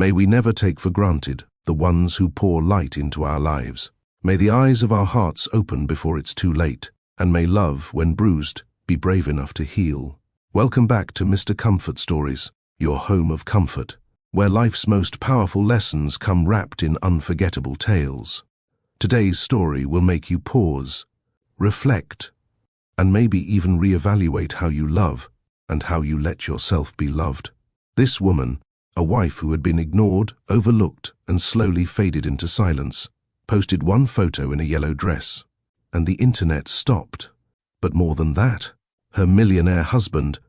May we never take for granted the ones who pour light into our lives. May the eyes of our hearts open before it's too late, and may love, when bruised, be brave enough to heal. Welcome back to Mr. Comfort Stories, your home of comfort, where life's most powerful lessons come wrapped in unforgettable tales. Today's story will make you pause, reflect, and maybe even reevaluate how you love and how you let yourself be loved. This woman, a wife who had been ignored, overlooked, and slowly faded into silence, posted one photo in a yellow dress, and the internet stopped. But more than that, her millionaire husband,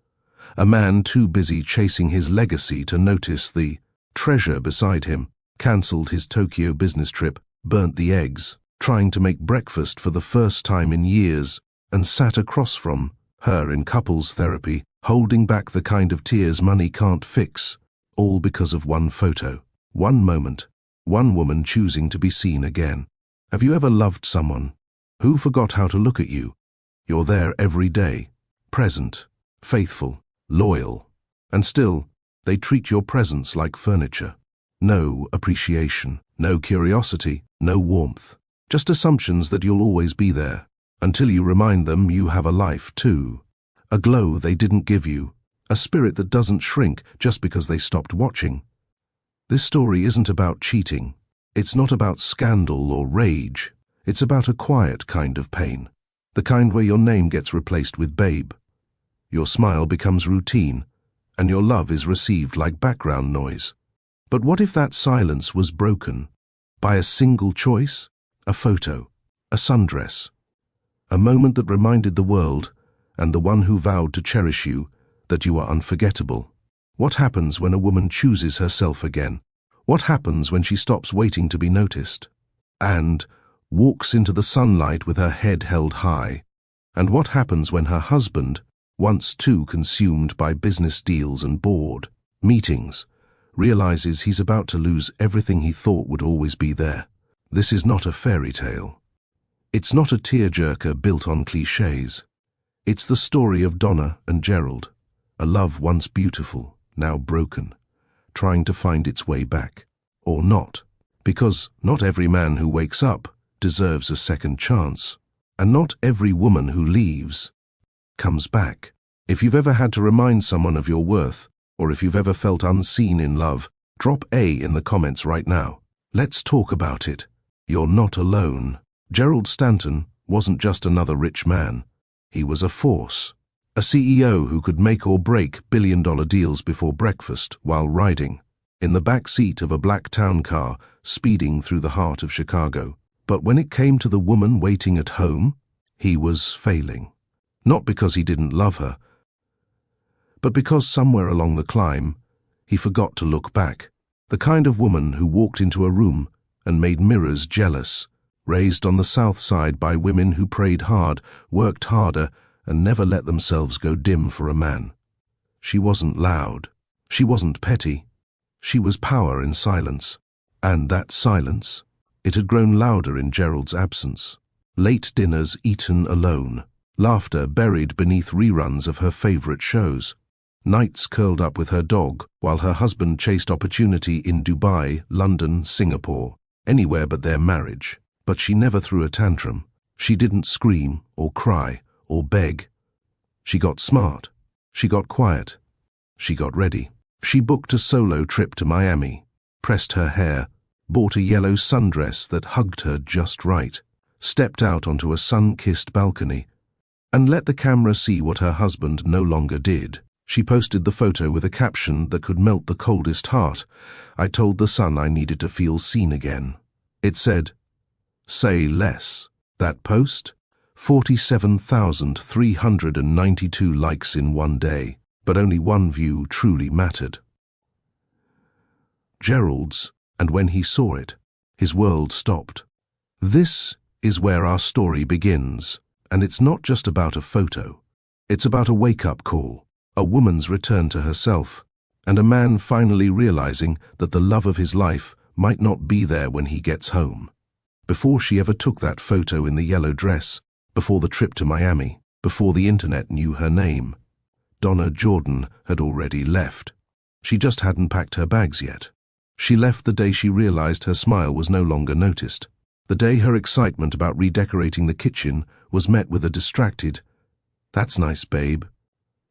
a man too busy chasing his legacy to notice the treasure beside him, cancelled his Tokyo business trip, burnt the eggs, trying to make breakfast for the first time in years, and sat across from her in couples therapy, holding back the kind of tears money can't fix, all because of one photo, one moment, one woman choosing to be seen again. Have you ever loved someone who forgot how to look at you? You're there every day, present, faithful, loyal, and still, they treat your presence like furniture. No appreciation, no curiosity, no warmth. Just assumptions that you'll always be there, until you remind them you have a life too. A glow they didn't give you, a spirit that doesn't shrink just because they stopped watching. This story isn't about cheating. It's not about scandal or rage. It's about a quiet kind of pain. The kind where your name gets replaced with babe. Your smile becomes routine, and your love is received like background noise. But what if that silence was broken by a single choice? A photo, a sundress, a moment that reminded the world, and the one who vowed to cherish you, that you are unforgettable. What happens when a woman chooses herself again? What happens when she stops waiting to be noticed and walks into the sunlight with her head held high? And what happens when her husband, once too consumed by business deals and bored meetings, realizes he's about to lose everything he thought would always be there? This is not a fairy tale. It's not a tearjerker built on cliches. It's the story of Donna and Gerald, a love once beautiful, now broken, trying to find its way back. Or not, because not every man who wakes up deserves a second chance, and not every woman who leaves comes back. If you've ever had to remind someone of your worth, or if you've ever felt unseen in love, drop A in the comments right now. Let's talk about it. You're not alone. Gerald Stanton wasn't just another rich man. He was a force. A CEO who could make or break billion-dollar deals before breakfast while riding in the back seat of a black town car speeding through the heart of Chicago. But when it came to the woman waiting at home, he was failing. Not because he didn't love her, but because somewhere along the climb, he forgot to look back. The kind of woman who walked into a room and made mirrors jealous, raised on the South Side by women who prayed hard, worked harder, and never let themselves go dim for a man. She wasn't loud. She wasn't petty. She was power in silence. And that silence, it had grown louder in Gerald's absence. Late dinners eaten alone. Laughter buried beneath reruns of her favorite shows. Nights curled up with her dog while her husband chased opportunity in Dubai, London, Singapore, anywhere but their marriage. But she never threw a tantrum. She didn't scream or cry or beg. She got smart. She got quiet. She got ready. She booked a solo trip to Miami, pressed her hair, bought a yellow sundress that hugged her just right, stepped out onto a sun-kissed balcony, and let the camera see what her husband no longer did. She posted the photo with a caption that could melt the coldest heart. I told the sun I needed to feel seen again. It said, "Say less." That post? 47,392 likes in one day, but only one view truly mattered. Gerald's, and when he saw it, his world stopped. This is where our story begins, and it's not just about a photo. It's about a wake-up call, a woman's return to herself, and a man finally realizing that the love of his life might not be there when he gets home. Before she ever took that photo in the yellow dress, before the trip to Miami, before the internet knew her name, Donna Jordan had already left. She just hadn't packed her bags yet. She left the day she realized her smile was no longer noticed. The day her excitement about redecorating the kitchen was met with a distracted, "That's nice, babe."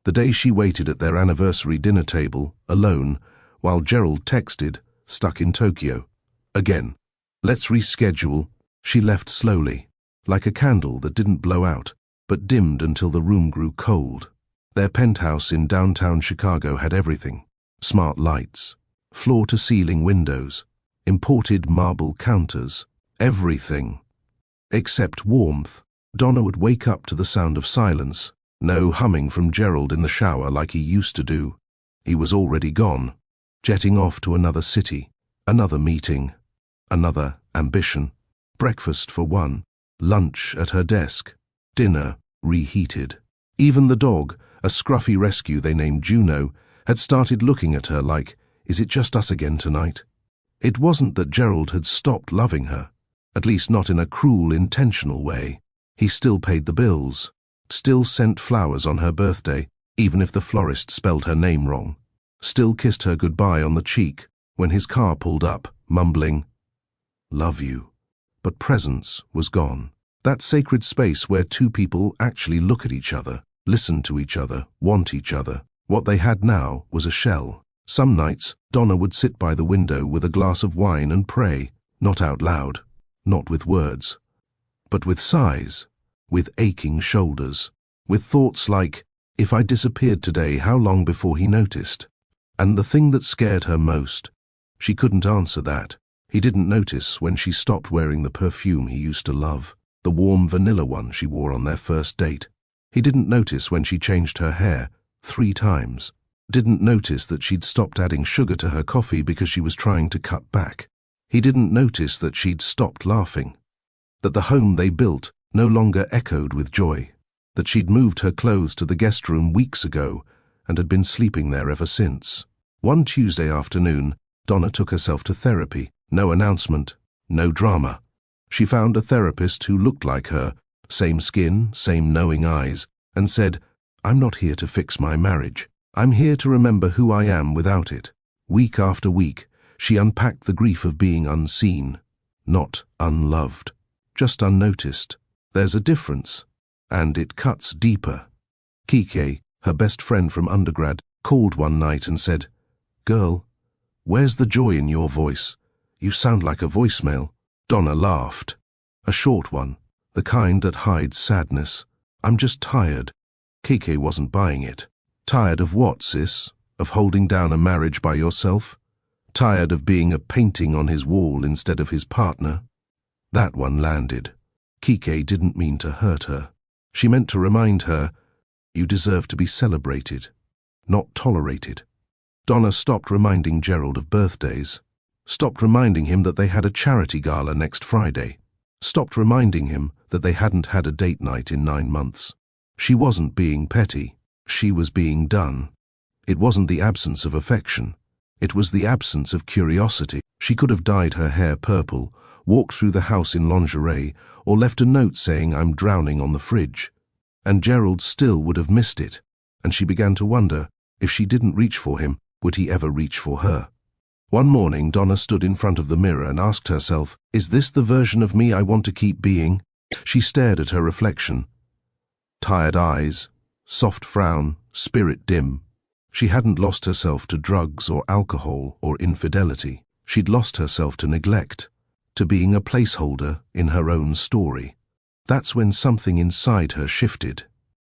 The day she waited at their anniversary dinner table, alone, while Gerald texted, stuck in Tokyo. Again. "Let's reschedule." She left slowly, like a candle that didn't blow out, but dimmed until the room grew cold. Their penthouse in downtown Chicago had everything. Smart lights, floor-to-ceiling windows, imported marble counters, everything. Except warmth. Donna would wake up to the sound of silence, no humming from Gerald in the shower like he used to do. He was already gone, jetting off to another city, another meeting, another ambition. Breakfast for one, lunch at her desk, dinner reheated. Even the dog, a scruffy rescue they named Juno, had started looking at her like, "Is it just us again tonight?" It wasn't that Gerald had stopped loving her, at least not in a cruel, intentional way. He still paid the bills, still sent flowers on her birthday, even if the florist spelled her name wrong, still kissed her goodbye on the cheek when his car pulled up, mumbling, "Love you." But presence was gone. That sacred space where two people actually look at each other, listen to each other, want each other. What they had now was a shell. Some nights, Donna would sit by the window with a glass of wine and pray, not out loud, not with words, but with sighs, with aching shoulders, with thoughts like, "If I disappeared today, how long before he noticed?" And the thing that scared her most, she couldn't answer that. He didn't notice when she stopped wearing the perfume he used to love, the warm vanilla one she wore on their first date. He didn't notice when she changed her hair 3 times. Didn't notice that she'd stopped adding sugar to her coffee because she was trying to cut back. He didn't notice that she'd stopped laughing, that the home they built no longer echoed with joy, that she'd moved her clothes to the guest room weeks ago and had been sleeping there ever since. One Tuesday afternoon, Donna took herself to therapy. No announcement, no drama. She found a therapist who looked like her, same skin, same knowing eyes, and said, "I'm not here to fix my marriage. I'm here to remember who I am without it." Week after week, she unpacked the grief of being unseen, not unloved, just unnoticed. There's a difference, and it cuts deeper. Kike, her best friend from undergrad, called one night and said, "Girl, where's the joy in your voice? You sound like a voicemail." Donna laughed. A short one, the kind that hides sadness. "I'm just tired." Kike wasn't buying it. "Tired of what, sis? Of holding down a marriage by yourself? Tired of being a painting on his wall instead of his partner?" That one landed. Kike didn't mean to hurt her. She meant to remind her, "You deserve to be celebrated, not tolerated." Donna stopped reminding Gerald of birthdays. Stopped reminding him that they had a charity gala next Friday. Stopped reminding him that they hadn't had a date night in 9 months. She wasn't being petty. She was being done. It wasn't the absence of affection. It was the absence of curiosity. She could have dyed her hair purple, walked through the house in lingerie, or left a note saying, "I'm drowning on the fridge." And Gerald still would have missed it. And she began to wonder, if she didn't reach for him, would he ever reach for her? One morning, Donna stood in front of the mirror and asked herself, "Is this the version of me I want to keep being?" She stared at her reflection. Tired eyes, soft frown, spirit dim. She hadn't lost herself to drugs or alcohol or infidelity. She'd lost herself to neglect, to being a placeholder in her own story. That's when something inside her shifted.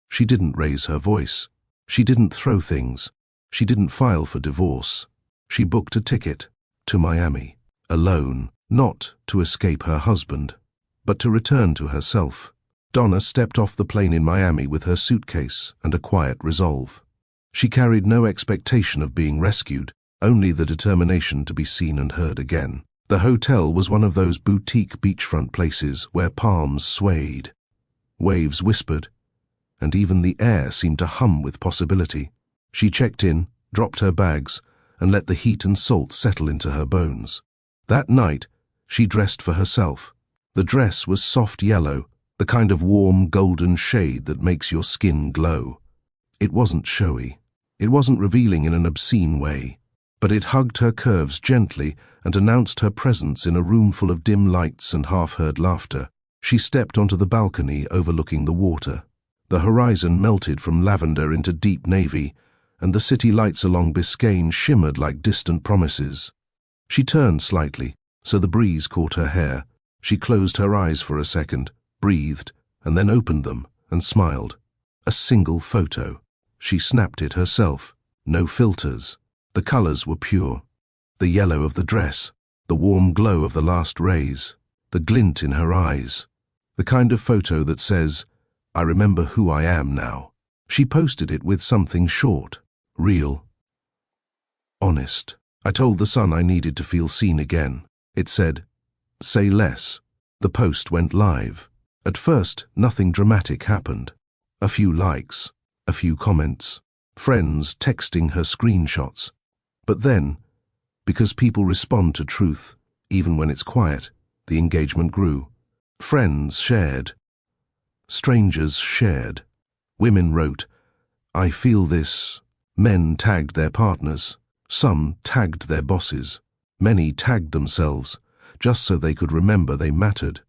She didn't raise her voice. She didn't throw things. She didn't file for divorce. She booked a ticket to Miami, alone, not to escape her husband, but to return to herself. Donna stepped off the plane in Miami with her suitcase and a quiet resolve. She carried no expectation of being rescued, only the determination to be seen and heard again. The hotel was one of those boutique beachfront places where palms swayed, waves whispered, and even the air seemed to hum with possibility. She checked in, dropped her bags, and let the heat and salt settle into her bones. That night, she dressed for herself. The dress was soft yellow, the kind of warm golden shade that makes your skin glow. It wasn't showy. It wasn't revealing in an obscene way. but it hugged her curves gently and announced her presence in a room full of dim lights and half-heard laughter. She stepped onto the balcony overlooking the water. The horizon melted from lavender into deep navy, and the city lights along Biscayne shimmered like distant promises. She turned slightly, so the breeze caught her hair. She closed her eyes for a second, breathed, and then opened them and smiled. A single photo. She snapped it herself. No filters. The colors were pure. The yellow of the dress, the warm glow of the last rays, the glint in her eyes. The kind of photo that says, "I remember who I am now." She posted it with something short, real, honest. "I told the sun I needed to feel seen again." It said, "Say less." The post went live. At first, nothing dramatic happened. A few likes, a few comments, friends texting her screenshots. But then, because people respond to truth, even when it's quiet, the engagement grew. Friends shared. Strangers shared. Women wrote, "I feel this." Men tagged their partners. Some tagged their bosses. Many tagged themselves, just so they could remember they mattered.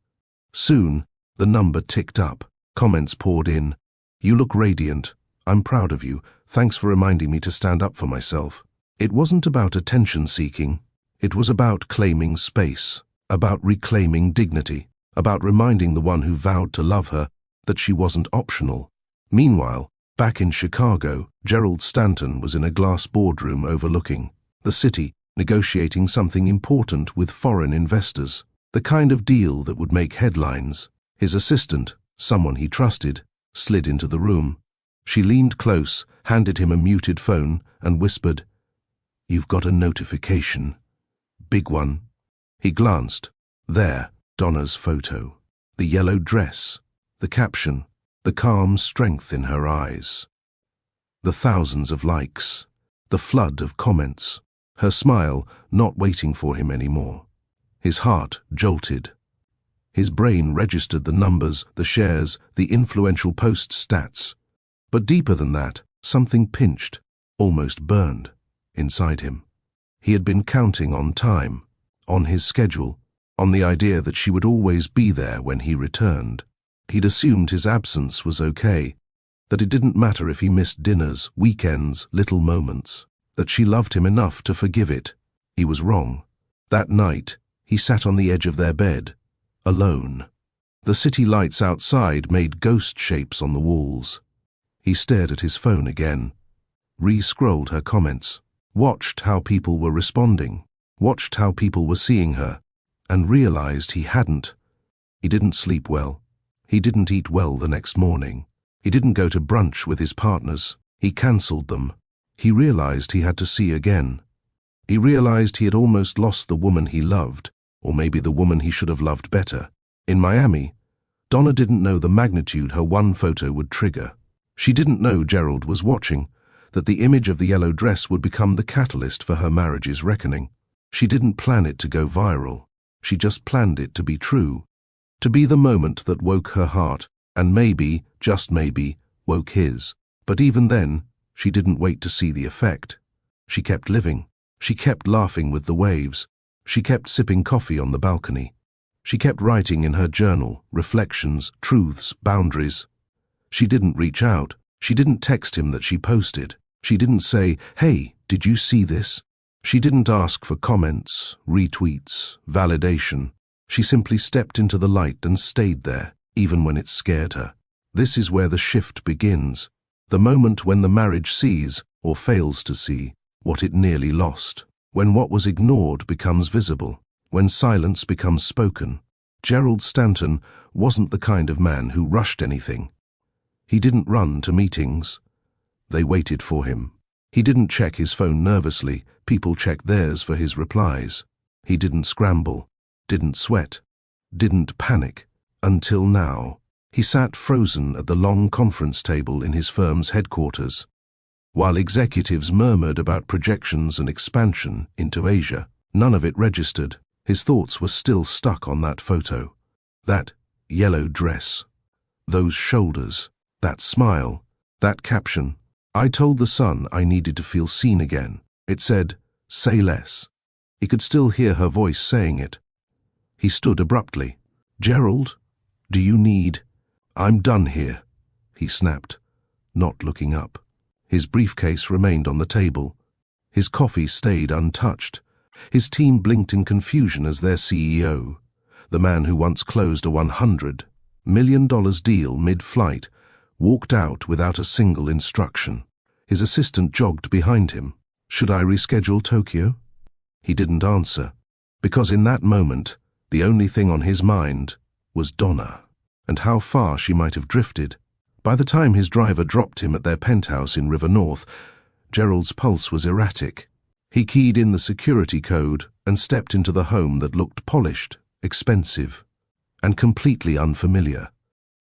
Soon, the number ticked up. Comments poured in. "You look radiant. I'm proud of you. Thanks for reminding me to stand up for myself." It wasn't about attention-seeking. It was about claiming space, about reclaiming dignity, about reminding the one who vowed to love her that she wasn't optional. Meanwhile, back in Chicago, Gerald Stanton was in a glass boardroom overlooking the city, negotiating something important with foreign investors, the kind of deal that would make headlines. His assistant, someone he trusted, slid into the room. She leaned close, handed him a muted phone, and whispered, "You've got a notification. Big one." He glanced. There, Donna's photo. The yellow dress, the caption, the calm strength in her eyes. The thousands of likes, the flood of comments, her smile not waiting for him anymore. His heart jolted. His brain registered the numbers, the shares, the influential post stats. But deeper than that, something pinched, almost burned, inside him. He had been counting on time, on his schedule, on the idea that she would always be there when he returned. He'd assumed his absence was okay, that it didn't matter if he missed dinners, weekends, little moments, that she loved him enough to forgive it. He was wrong. That night, he sat on the edge of their bed, alone. The city lights outside made ghost shapes on the walls. He stared at his phone again, re-scrolled her comments, watched how people were responding, watched how people were seeing her, and realized he hadn't. He didn't sleep well. He didn't eat well the next morning. He didn't go to brunch with his partners. He cancelled them. He realized he had to see again. He realized he had almost lost the woman he loved, or maybe the woman he should have loved better. In Miami, Donna didn't know the magnitude her one photo would trigger. She didn't know Gerald was watching, that the image of the yellow dress would become the catalyst for her marriage's reckoning. She didn't plan it to go viral. She just planned it to be true, to be the moment that woke her heart, and maybe, just maybe, woke his. But even then, she didn't wait to see the effect. She kept living. She kept laughing with the waves. She kept sipping coffee on the balcony. She kept writing in her journal, reflections, truths, boundaries. She didn't reach out. She didn't text him that she posted. She didn't say, "Hey, did you see this?" She didn't ask for comments, retweets, validation. She simply stepped into the light and stayed there, even when it scared her. This is where the shift begins, the moment when the marriage sees, or fails to see, what it nearly lost, when what was ignored becomes visible, when silence becomes spoken. Gerald Stanton wasn't the kind of man who rushed anything. He didn't run to meetings. They waited for him. He didn't check his phone nervously. People checked theirs for his replies. He didn't scramble, didn't sweat, didn't panic. Until now. He sat frozen at the long conference table in his firm's headquarters. While executives murmured about projections and expansion into Asia, none of it registered. His thoughts were still stuck on that photo. That yellow dress. Those shoulders. That smile. That caption. "I told the sun I needed to feel seen again." It said, Say less. He could still hear her voice saying it. He stood abruptly. Gerald, do you need— I'm done here, he snapped, not looking up. His briefcase remained on the table. His coffee stayed untouched. His team blinked in confusion as their CEO, the man who once closed a $100 million deal mid-flight, walked out without a single instruction. His assistant jogged behind him. Should I reschedule Tokyo? He didn't answer, because in that moment, the only thing on his mind was Donna, and how far she might have drifted. By the time his driver dropped him at their penthouse in River North, Gerald's pulse was erratic. He keyed in the security code and stepped into the home that looked polished, expensive, and completely unfamiliar.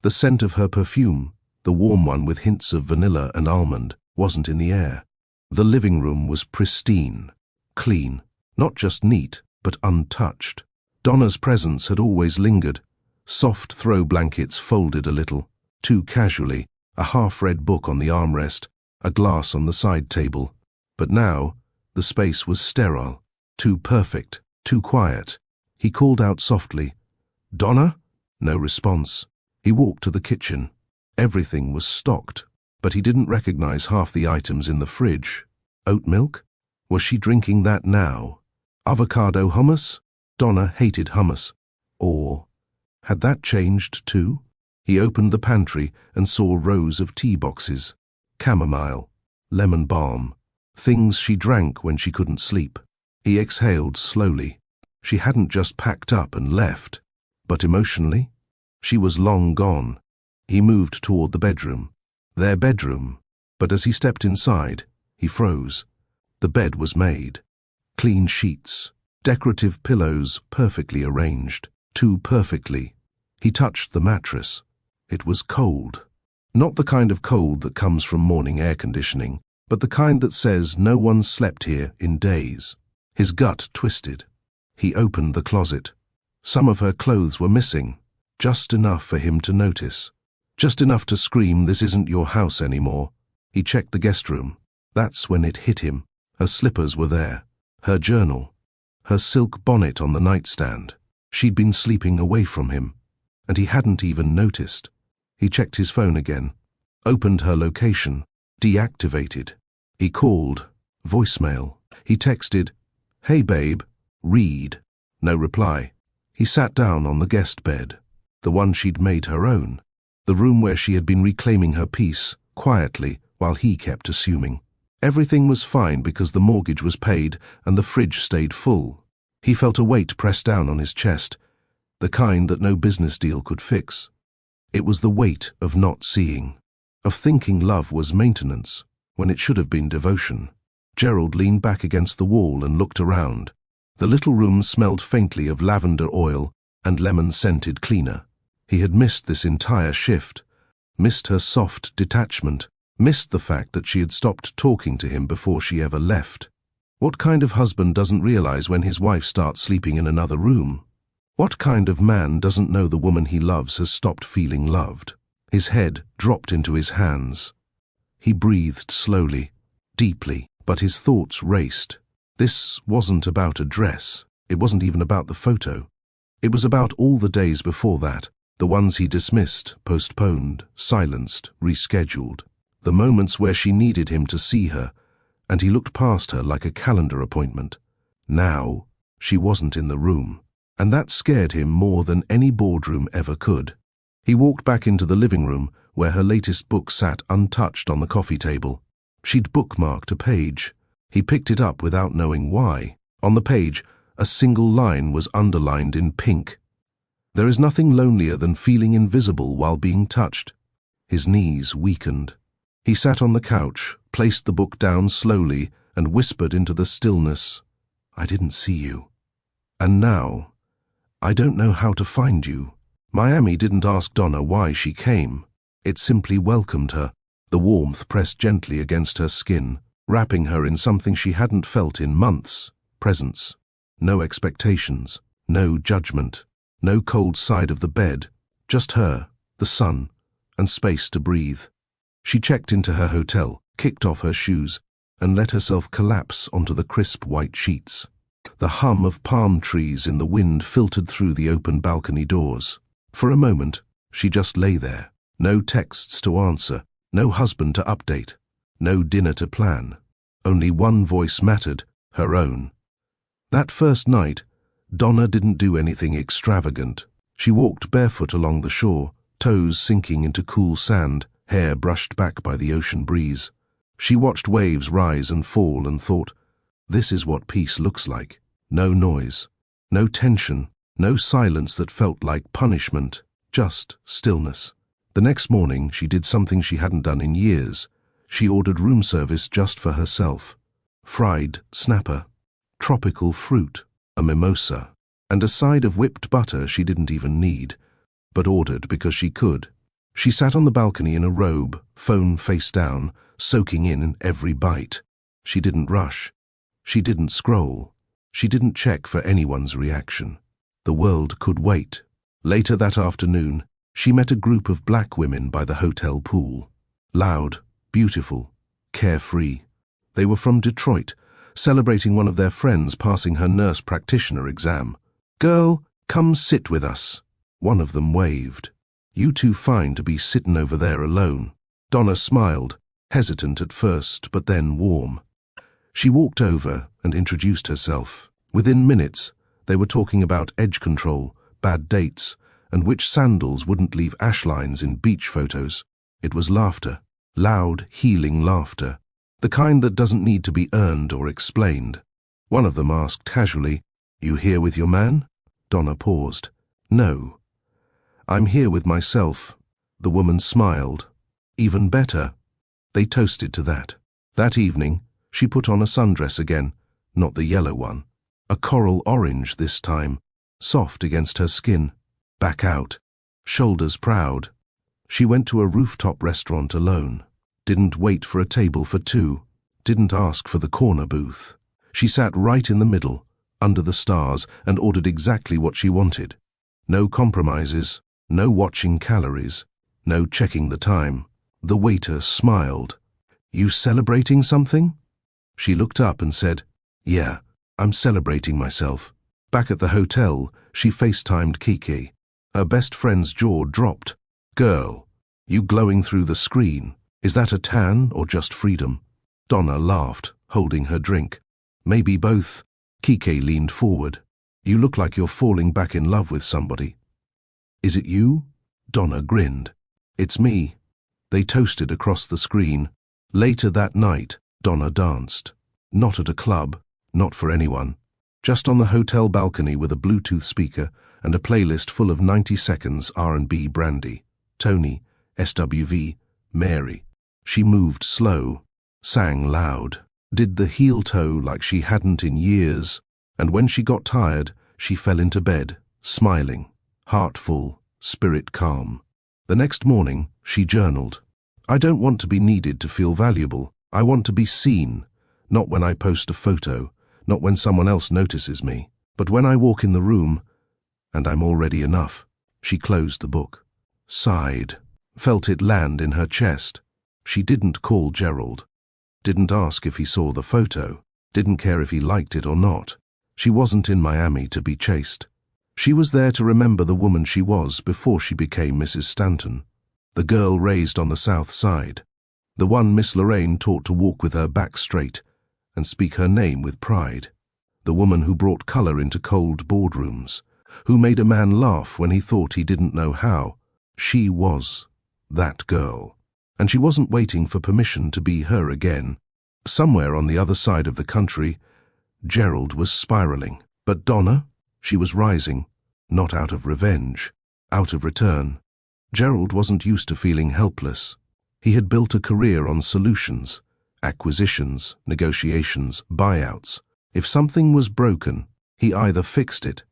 The scent of her perfume, the warm one with hints of vanilla and almond, wasn't in the air. The living room was pristine, clean, not just neat, but untouched. Donna's presence had always lingered. Soft throw blankets folded a little, too casually, a half-read book on the armrest, a glass on the side table. But now, the space was sterile, too perfect, too quiet. He called out softly, "Donna?" No response. He walked to the kitchen. Everything was stocked, but he didn't recognize half the items in the fridge. Oat milk? Was she drinking that now? Avocado hummus? Donna hated hummus. Or had that changed too? He opened the pantry and saw rows of tea boxes. Chamomile, lemon balm, things she drank when she couldn't sleep. He exhaled slowly. She hadn't just packed up and left, but emotionally, she was long gone. He moved toward the bedroom. Their bedroom, but as he stepped inside, he froze. The bed was made. Clean sheets, decorative pillows perfectly arranged, too perfectly. He touched the mattress. It was cold. Not the kind of cold that comes from morning air conditioning, but the kind that says no one slept here in days. His gut twisted. He opened the closet. Some of her clothes were missing, just enough for him to notice. Just enough to scream, "This isn't your house anymore." He checked the guest room. That's when it hit him. Her slippers were there, her journal, her silk bonnet on the nightstand. She'd been sleeping away from him, and he hadn't even noticed. He checked his phone again, opened her location, deactivated. He called, voicemail. He texted, "Hey babe, read." No reply. He sat down on the guest bed, the one she'd made her own, the room where she had been reclaiming her peace, quietly, while he kept assuming. Everything was fine because the mortgage was paid and the fridge stayed full. He felt a weight pressed down on his chest, the kind that no business deal could fix. It was the weight of not seeing, of thinking love was maintenance, when it should have been devotion. Gerald leaned back against the wall and looked around. The little room smelled faintly of lavender oil and lemon-scented cleaner. He had missed this entire shift, missed her soft detachment, missed the fact that she had stopped talking to him before she ever left. What kind of husband doesn't realize when his wife starts sleeping in another room? What kind of man doesn't know the woman he loves has stopped feeling loved? His head dropped into his hands. He breathed slowly, deeply, but his thoughts raced. This wasn't about a dress. It wasn't even about the photo. It was about all the days before that, the ones he dismissed, postponed, silenced, rescheduled. The moments where she needed him to see her, and he looked past her like a calendar appointment. Now, she wasn't in the room, and that scared him more than any boardroom ever could. He walked back into the living room, where her latest book sat untouched on the coffee table. She'd bookmarked a page. He picked it up without knowing why. On the page, a single line was underlined in pink. "There is nothing lonelier than feeling invisible while being touched." His knees weakened. He sat on the couch, placed the book down slowly, and whispered into the stillness, "I didn't see you. And now, I don't know how to find you." Miami didn't ask Donna why she came. It simply welcomed her. The warmth pressed gently against her skin, wrapping her in something she hadn't felt in months. Presence. No expectations, no judgment, no cold side of the bed, just her, the sun, and space to breathe. She checked into her hotel, kicked off her shoes, and let herself collapse onto the crisp white sheets. The hum of palm trees in the wind filtered through the open balcony doors. For a moment, she just lay there. No texts to answer, no husband to update, no dinner to plan. Only one voice mattered, her own. That first night, Donna didn't do anything extravagant. She walked barefoot along the shore, toes sinking into cool sand, hair brushed back by the ocean breeze. She watched waves rise and fall and thought, this is what peace looks like. No noise, no tension, no silence that felt like punishment, just stillness. The next morning, she did something she hadn't done in years. She ordered room service just for herself. Fried snapper, tropical fruit, a mimosa, and a side of whipped butter she didn't even need, but ordered because she could. She sat on the balcony in a robe, phone face down, soaking in every bite. She didn't rush. She didn't scroll. She didn't check for anyone's reaction. The world could wait. Later that afternoon, she met a group of black women by the hotel pool. Loud, beautiful, carefree. They were from Detroit, celebrating one of their friends passing her nurse practitioner exam. "Girl, come sit with us." One of them waved. "You too fine to be sittin' over there alone." Donna smiled, hesitant at first, but then warm. She walked over and introduced herself. Within minutes, they were talking about edge control, bad dates, and which sandals wouldn't leave ash lines in beach photos. It was laughter, loud, healing laughter, the kind that doesn't need to be earned or explained. One of them asked casually, "You here with your man?" Donna paused. "No. I'm here with myself." The woman smiled. Even better. They toasted to that. That evening, she put on a sundress again, not the yellow one. A coral orange this time, soft against her skin. Back out, shoulders proud. She went to a rooftop restaurant alone. Didn't wait for a table for two. Didn't ask for the corner booth. She sat right in the middle, under the stars, and ordered exactly what she wanted. No compromises, no watching calories, no checking the time. The waiter smiled. "You celebrating something?" She looked up and said, "Yeah, I'm celebrating myself." Back at the hotel, she FaceTimed Kiki. Her best friend's jaw dropped. "Girl, you glowing through the screen. Is that a tan or just freedom?" Donna laughed, holding her drink. "Maybe both." Kiki leaned forward. "You look like you're falling back in love with somebody." "Is it you?" Donna grinned. "It's me." They toasted across the screen. Later that night, Donna danced. Not at a club, not for anyone. Just on the hotel balcony with a Bluetooth speaker and a playlist full of 90 seconds R&B brandy. Tony, SWV, Mary. She moved slow, sang loud, did the heel toe like she hadn't in years, and when she got tired, she fell into bed, smiling, heart full, spirit calm. The next morning, she journaled. "I don't want to be needed to feel valuable. I want to be seen, not when I post a photo, not when someone else notices me, but when I walk in the room, and I'm already enough." She closed the book, sighed, felt it land in her chest. She didn't call Gerald, didn't ask if he saw the photo, didn't care if he liked it or not. She wasn't in Miami to be chased. She was there to remember the woman she was before she became Mrs. Stanton, the girl raised on the South Side, the one Miss Lorraine taught to walk with her back straight and speak her name with pride, the woman who brought color into cold boardrooms, who made a man laugh when he thought he didn't know how. She was that girl, and she wasn't waiting for permission to be her again. Somewhere on the other side of the country, Gerald was spiraling, but Donna, she was rising, not out of revenge, out of return. Gerald wasn't used to feeling helpless. He had built a career on solutions, acquisitions, negotiations, buyouts. If something was broken, he either fixed it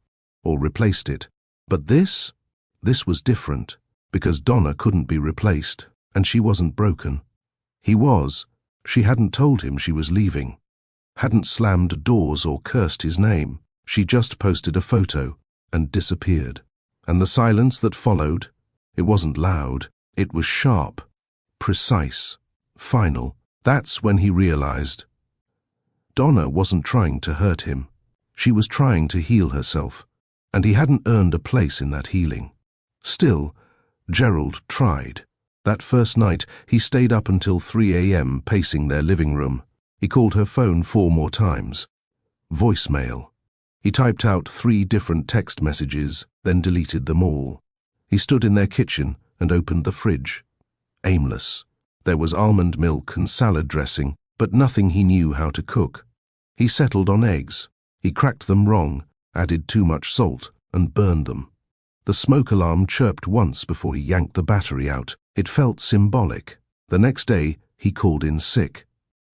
or replaced it. But this was different, because Donna couldn't be replaced, and she wasn't broken. He was. She hadn't told him she was leaving, hadn't slammed doors or cursed his name. She just posted a photo and disappeared. And the silence that followed, it wasn't loud, it was sharp, precise, final. That's when he realized Donna wasn't trying to hurt him. She was trying to heal herself, and he hadn't earned a place in that healing. Still, Gerald tried. That first night, he stayed up until 3 a.m. pacing their living room. He called her phone 4 more times. Voicemail. He typed out 3 different text messages, then deleted them all. He stood in their kitchen and opened the fridge. Aimless. There was almond milk and salad dressing, but nothing he knew how to cook. He settled on eggs. He cracked them wrong, added too much salt, and burned them. The smoke alarm chirped once before he yanked the battery out. It felt symbolic. The next day, he called in sick.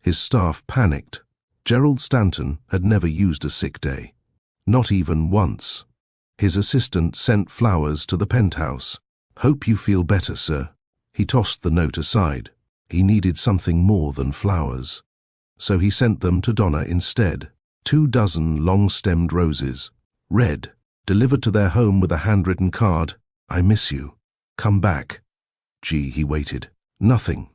His staff panicked. Gerald Stanton had never used a sick day. Not even once. His assistant sent flowers to the penthouse. "Hope you feel better, sir." He tossed the note aside. He needed something more than flowers. So he sent them to Donna instead. 2 dozen long-stemmed roses. Red, delivered to their home with a handwritten card. "I miss you. Come back." Gee, he waited. Nothing.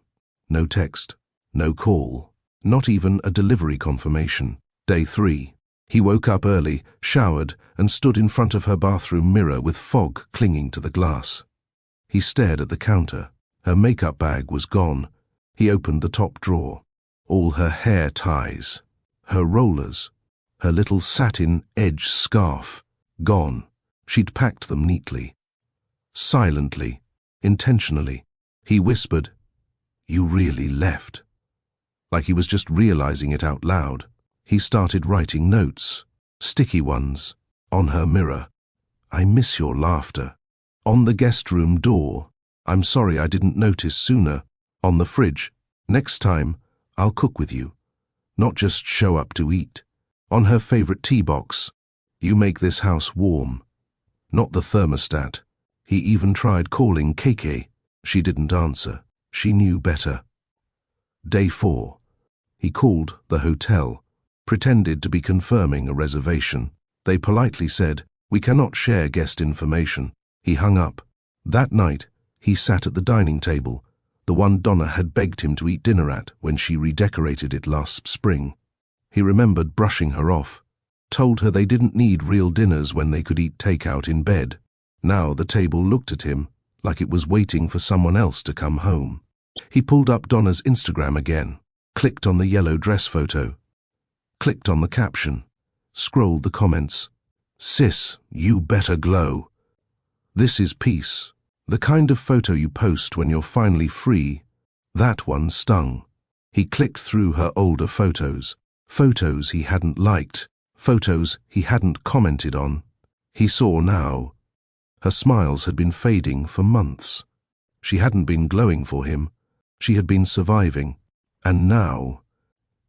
No text. No call. Not even a delivery confirmation. Day 3. He woke up early, showered, and stood in front of her bathroom mirror with fog clinging to the glass. He stared at the counter. Her makeup bag was gone. He opened the top drawer. All her hair ties. Her rollers. Her little satin edge scarf. Gone. She'd packed them neatly. Silently. Intentionally. He whispered, "You really left." Like he was just realizing it out loud. He started writing notes, sticky ones, on her mirror. "I miss your laughter." On the guest room door, "I'm sorry I didn't notice sooner." On the fridge, "Next time, I'll cook with you. Not just show up to eat." On her favorite tea box, "You make this house warm." Not the thermostat. He even tried calling KK. She didn't answer. She knew better. Day 4. He called the hotel, pretended to be confirming a reservation. They politely said, "We cannot share guest information." He hung up. That night, he sat at the dining table, the one Donna had begged him to eat dinner at when she redecorated it last spring. He remembered brushing her off, told her they didn't need real dinners when they could eat takeout in bed. Now the table looked at him like it was waiting for someone else to come home. He pulled up Donna's Instagram again, clicked on the yellow dress photo, clicked on the caption, scrolled the comments. "Sis, you better glow. This is peace. The kind of photo you post when you're finally free." That one stung. He clicked through her older photos, photos he hadn't liked, photos he hadn't commented on. He saw now. Her smiles had been fading for months. She hadn't been glowing for him. She had been surviving. And now,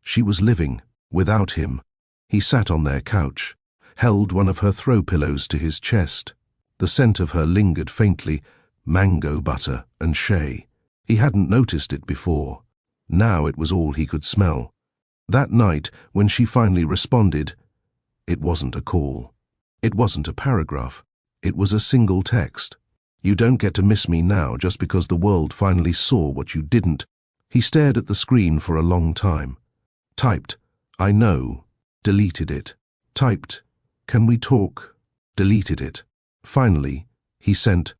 she was living without him. He sat on their couch, held one of her throw pillows to his chest. The scent of her lingered faintly, mango butter and shea. He hadn't noticed it before. Now it was all he could smell. That night, when she finally responded, it wasn't a call. It wasn't a paragraph. It was a single text. "You don't get to miss me now just because the world finally saw what you didn't." He stared at the screen for a long time. Typed, "I know." Deleted it. Typed, "Can we talk?" Deleted it. Finally, he sent,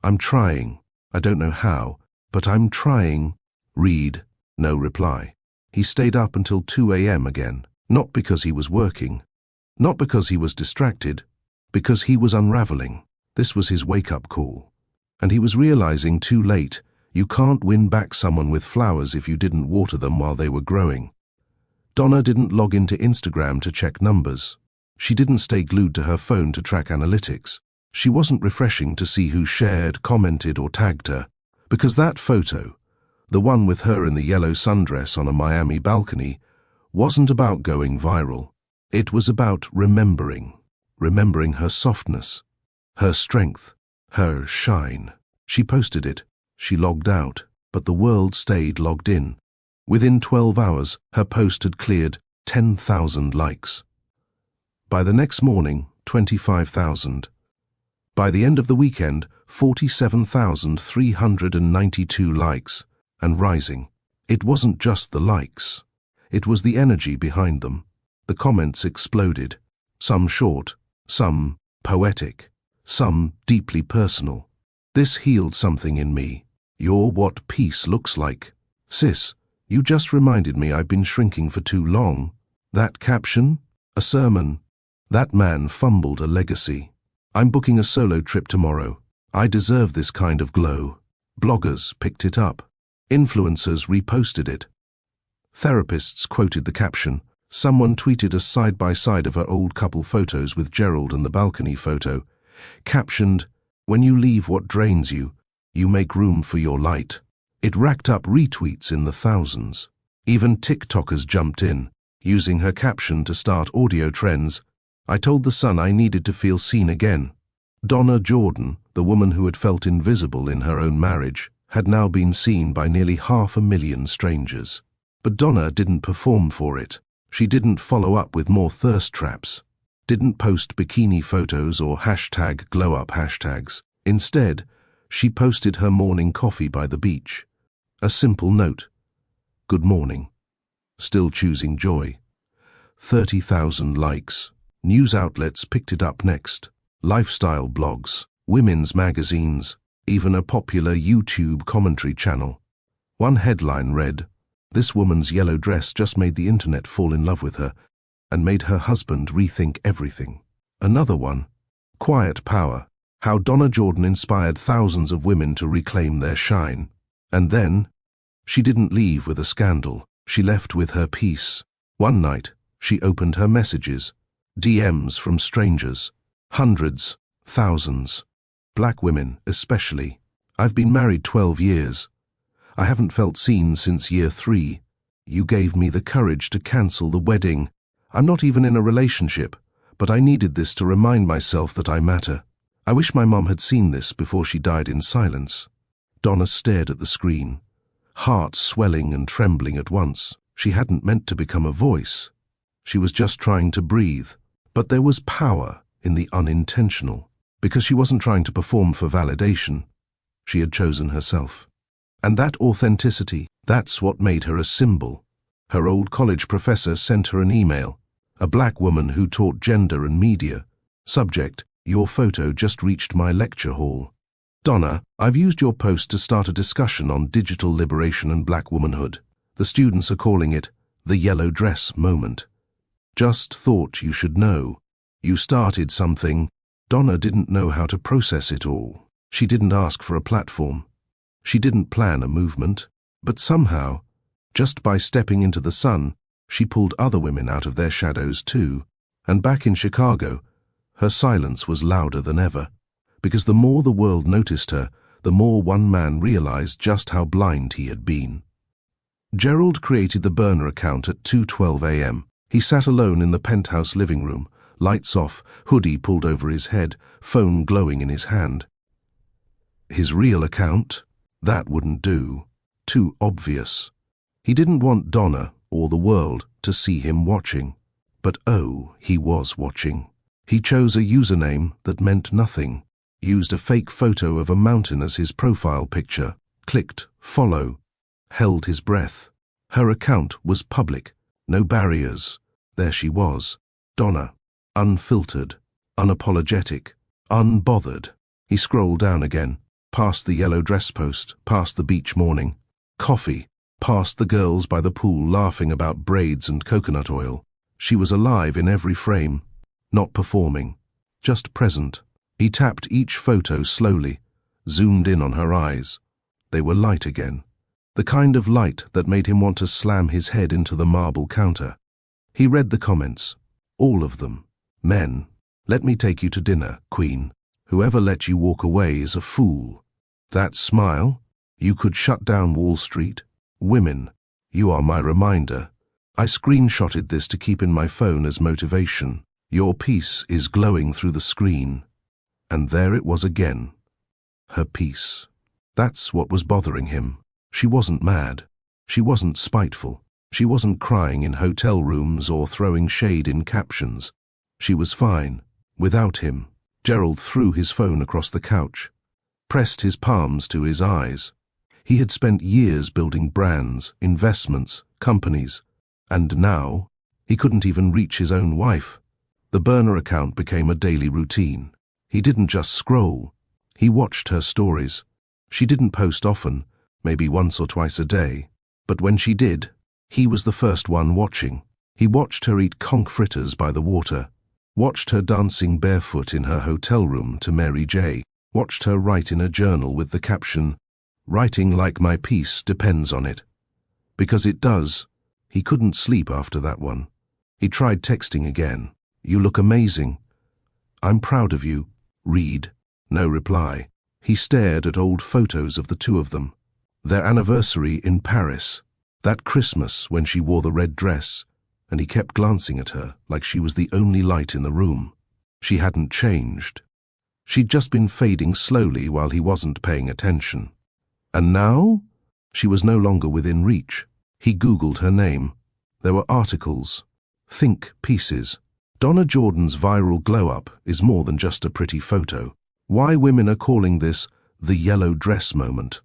"I'm trying. I don't know how, but I'm trying." Read. No reply. He stayed up until 2 a.m. again. Not because he was working. Not because he was distracted. Because he was unraveling. This was his wake-up call. And he was realizing too late, you can't win back someone with flowers if you didn't water them while they were growing. Donna didn't log into Instagram to check numbers. She didn't stay glued to her phone to track analytics. She wasn't refreshing to see who shared, commented, or tagged her. Because that photo, the one with her in the yellow sundress on a Miami balcony, wasn't about going viral. It was about remembering. Remembering her softness, her strength, her shine. She posted it. She logged out, but the world stayed logged in. Within 12 hours, her post had cleared 10,000 likes. By the next morning, 25,000. By the end of the weekend, 47,392 likes, and rising. It wasn't just the likes. It was the energy behind them. The comments exploded. Some short, some poetic, some deeply personal. This healed something in me. "You're what peace looks like. Sis, you just reminded me I've been shrinking for too long." That caption? A sermon. That man fumbled a legacy. "I'm booking a solo trip tomorrow. I deserve this kind of glow." Bloggers picked it up. Influencers reposted it. Therapists quoted the caption. Someone tweeted a side-by-side of her old couple photos with Gerald and the balcony photo, captioned, "When you leave what drains you, you make room for your light." It racked up retweets in the thousands. Even TikTokers jumped in, using her caption to start audio trends. "I told the sun I needed to feel seen again." Donna Jordan, the woman who had felt invisible in her own marriage, had now been seen by nearly 500,000 strangers. But Donna didn't perform for it. She didn't follow up with more thirst traps, didn't post bikini photos or hashtag glow-up hashtags. Instead, she posted her morning coffee by the beach. A simple note. "Good morning. Still choosing joy." 30,000 likes. News outlets picked it up next. Lifestyle blogs, women's magazines, even a popular YouTube commentary channel. One headline read, "This woman's yellow dress just made the internet fall in love with her and made her husband rethink everything." Another one, "Quiet Power, how Donna Jordan inspired thousands of women to reclaim their shine." And then, she didn't leave with a scandal. She left with her peace. One night, she opened her messages, DMs from strangers, hundreds, thousands, black women especially. "I've been married 12 years. I haven't felt seen since year 3. You gave me the courage to cancel the wedding. I'm not even in a relationship, but I needed this to remind myself that I matter. I wish my mom had seen this before she died in silence." Donna stared at the screen, heart swelling and trembling at once. She hadn't meant to become a voice. She was just trying to breathe. But there was power in the unintentional, because she wasn't trying to perform for validation. She had chosen herself. And that authenticity, that's what made her a symbol. Her old college professor sent her an email, a black woman who taught gender and media. Subject, "Your photo just reached my lecture hall. Donna, I've used your post to start a discussion on digital liberation and black womanhood. The students are calling it the yellow dress moment. Just thought you should know. You started something." Donna didn't know how to process it all. She didn't ask for a platform. She didn't plan a movement. But somehow, just by stepping into the sun, she pulled other women out of their shadows too. And back in Chicago, her silence was louder than ever. Because the more the world noticed her, the more one man realized just how blind he had been. Gerald created the burner account at 2:12 a.m. He sat alone in the penthouse living room, lights off, hoodie pulled over his head, phone glowing in his hand. His real account? That wouldn't do. Too obvious. He didn't want Donna, or the world, to see him watching. But oh, he was watching. He chose a username that meant nothing, used a fake photo of a mountain as his profile picture, clicked follow, held his breath. Her account was public, no barriers. There she was, Donna, unfiltered, unapologetic, unbothered. He scrolled down again, past the yellow dress post, past the beach morning, coffee, past the girls by the pool laughing about braids and coconut oil. She was alive in every frame, not performing, just present. He tapped each photo slowly, zoomed in on her eyes. They were light again, the kind of light that made him want to slam his head into the marble counter. He read the comments, all of them. Men, "Let me take you to dinner, Queen. Whoever let you walk away is a fool." That smile, "You could shut down Wall Street." Women, "You are my reminder. I screenshotted this to keep in my phone as motivation. Your peace is glowing through the screen." And there it was again. Her peace. That's what was bothering him. She wasn't mad. She wasn't spiteful. She wasn't crying in hotel rooms or throwing shade in captions. She was fine. Without him. Gerald threw his phone across the couch, pressed his palms to his eyes. He had spent years building brands, investments, companies, And now, he couldn't even reach his own wife. The burner account became a daily routine. He didn't just scroll. He watched her stories. She didn't post often, maybe once or twice a day. But when she did, he was the first one watching. He watched her eat conch fritters by the water, watched her dancing barefoot in her hotel room to Mary J., watched her write in a journal with the caption, "Writing like my peace depends on it." Because it does. He couldn't sleep after that one. He tried texting again. "You look amazing." "I'm proud of you." Read. No reply. He stared at old photos of the two of them. Their anniversary in Paris. That Christmas when she wore the red dress, and he kept glancing at her like she was the only light in the room. She hadn't changed. She'd just been fading slowly while he wasn't paying attention. And now? She was no longer within reach. He Googled her name. There were articles, think pieces. Donna Jordan's viral glow-up is more than just a pretty photo. Why women are calling this the yellow dress moment.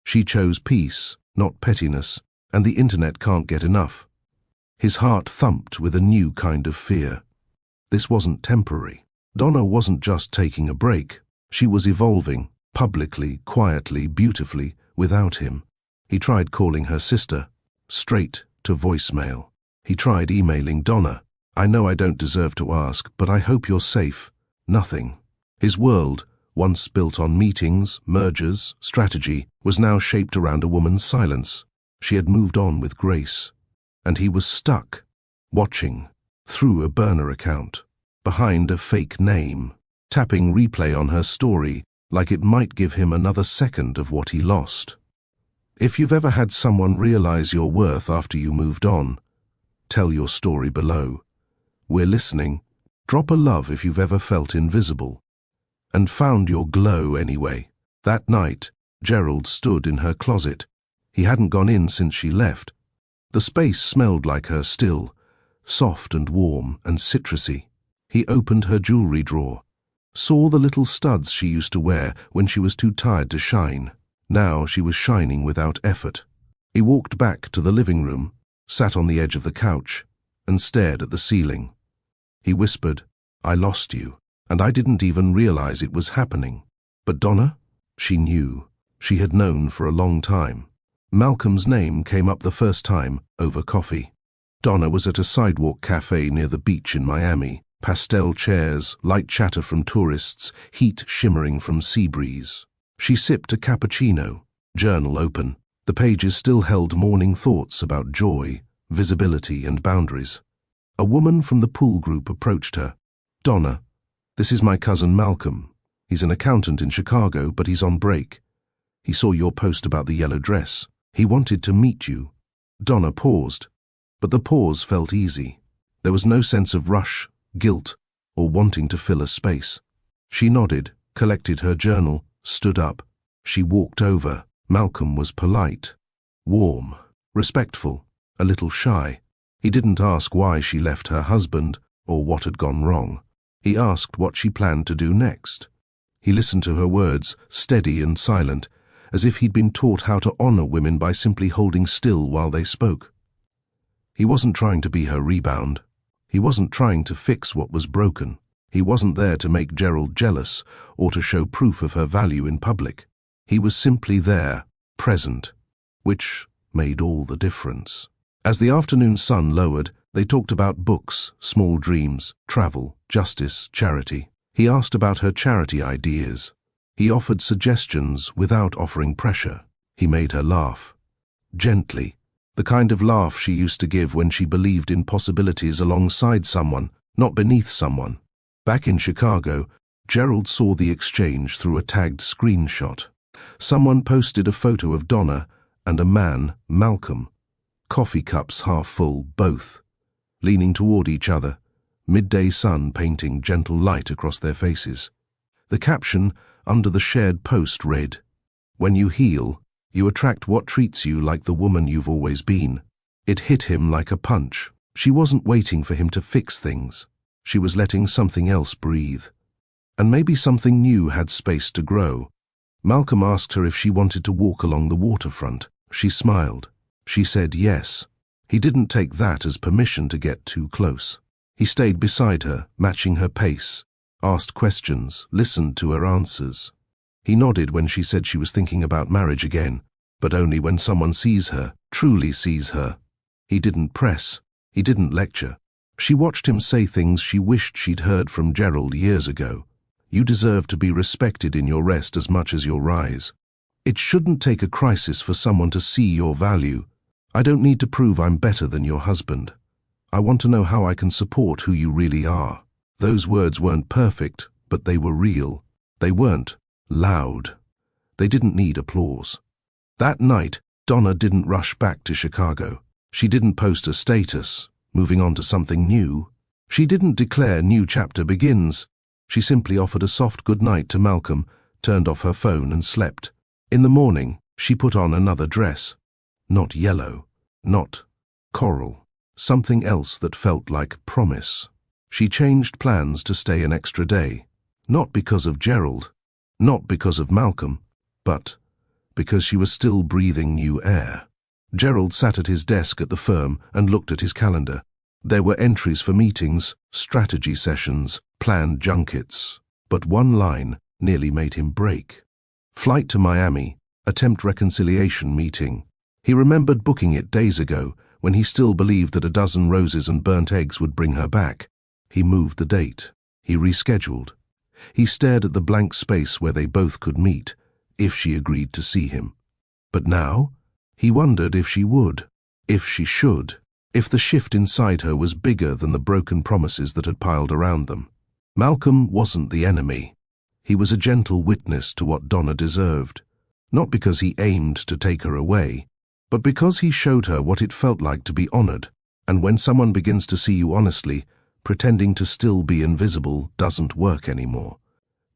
She chose peace, not pettiness, and the internet can't get enough. His heart thumped with a new kind of fear. This wasn't temporary. Donna wasn't just taking a break. She was evolving, publicly, quietly, beautifully, without him. He tried calling her sister, straight to voicemail. He tried emailing Donna. "I know I don't deserve to ask, but I hope you're safe." Nothing. His world, once built on meetings, mergers, strategy, was now shaped around a woman's silence. She had moved on with grace. And he was stuck, watching, through a burner account, behind a fake name, tapping replay on her story like it might give him another second of what he lost. If you've ever had someone realize your worth after you moved on, tell your story below. We're listening. Drop a love if you've ever felt invisible. And found your glow anyway. That night, Gerald stood in her closet. He hadn't gone in since she left. The space smelled like her still, soft and warm and citrusy. He opened her jewelry drawer, saw the little studs she used to wear when she was too tired to shine. Now she was shining without effort. He walked back to the living room, sat on the edge of the couch, and stared at the ceiling. He whispered, "I lost you, and I didn't even realize it was happening." But Donna? She knew. She had known for a long time. Malcolm's name came up the first time over coffee. Donna was at a sidewalk cafe near the beach in Miami. Pastel chairs, light chatter from tourists, heat shimmering from sea breeze. She sipped a cappuccino, journal open. The pages still held morning thoughts about joy, visibility, and boundaries. A woman from the pool group approached her. "Donna, this is my cousin Malcolm. He's an accountant in Chicago, but he's on break. He saw your post about the yellow dress. He wanted to meet you." Donna paused, but the pause felt easy. There was no sense of rush, guilt, or wanting to fill a space. She nodded, collected her journal, stood up. She walked over. Malcolm was polite, warm, respectful, a little shy. He didn't ask why she left her husband or what had gone wrong. He asked what she planned to do next. He listened to her words, steady and silent, as if he'd been taught how to honor women by simply holding still while they spoke. He wasn't trying to be her rebound. He wasn't trying to fix what was broken. He wasn't there to make Gerald jealous or to show proof of her value in public. He was simply there, present, which made all the difference. As the afternoon sun lowered, they talked about books, small dreams, travel, justice, charity. He asked about her charity ideas. He offered suggestions without offering pressure. He made her laugh. Gently. The kind of laugh she used to give when she believed in possibilities alongside someone, not beneath someone. Back in Chicago, Gerald saw the exchange through a tagged screenshot. Someone posted a photo of Donna and a man, Malcolm. Coffee cups half full, both, leaning toward each other, midday sun painting gentle light across their faces. The caption under the shared post read, "When you heal, you attract what treats you like the woman you've always been." It hit him like a punch. She wasn't waiting for him to fix things. She was letting something else breathe. And maybe something new had space to grow. Malcolm asked her if she wanted to walk along the waterfront. She smiled. She said yes. He didn't take that as permission to get too close. He stayed beside her, matching her pace, asked questions, listened to her answers. He nodded when she said she was thinking about marriage again, but only when someone sees her, truly sees her. He didn't press. He didn't lecture. She watched him say things she wished she'd heard from Gerald years ago. You deserve to be respected in your rest as much as your rise. It shouldn't take a crisis for someone to see your value. I don't need to prove I'm better than your husband. I want to know how I can support who you really are. Those words weren't perfect, but they were real. They weren't loud. They didn't need applause. That night, Donna didn't rush back to Chicago. She didn't post a status, moving on to something new. She didn't declare new chapter begins. She simply offered a soft goodnight to Malcolm, turned off her phone and slept. In the morning, she put on another dress. Not yellow, not coral, something else that felt like promise. She changed plans to stay an extra day, not because of Gerald, not because of Malcolm, but because she was still breathing new air. Gerald sat at his desk at the firm and looked at his calendar. There were entries for meetings, strategy sessions, planned junkets, but one line nearly made him break. Flight to Miami, attempt reconciliation meeting. He remembered booking it days ago, when he still believed that a dozen roses and burnt eggs would bring her back. He moved the date. He rescheduled. He stared at the blank space where they both could meet, if she agreed to see him. But now, he wondered if she would, if she should, if the shift inside her was bigger than the broken promises that had piled around them. Malcolm wasn't the enemy. He was a gentle witness to what Donna deserved, not because he aimed to take her away, but because he showed her what it felt like to be honored. And when someone begins to see you honestly, pretending to still be invisible doesn't work anymore.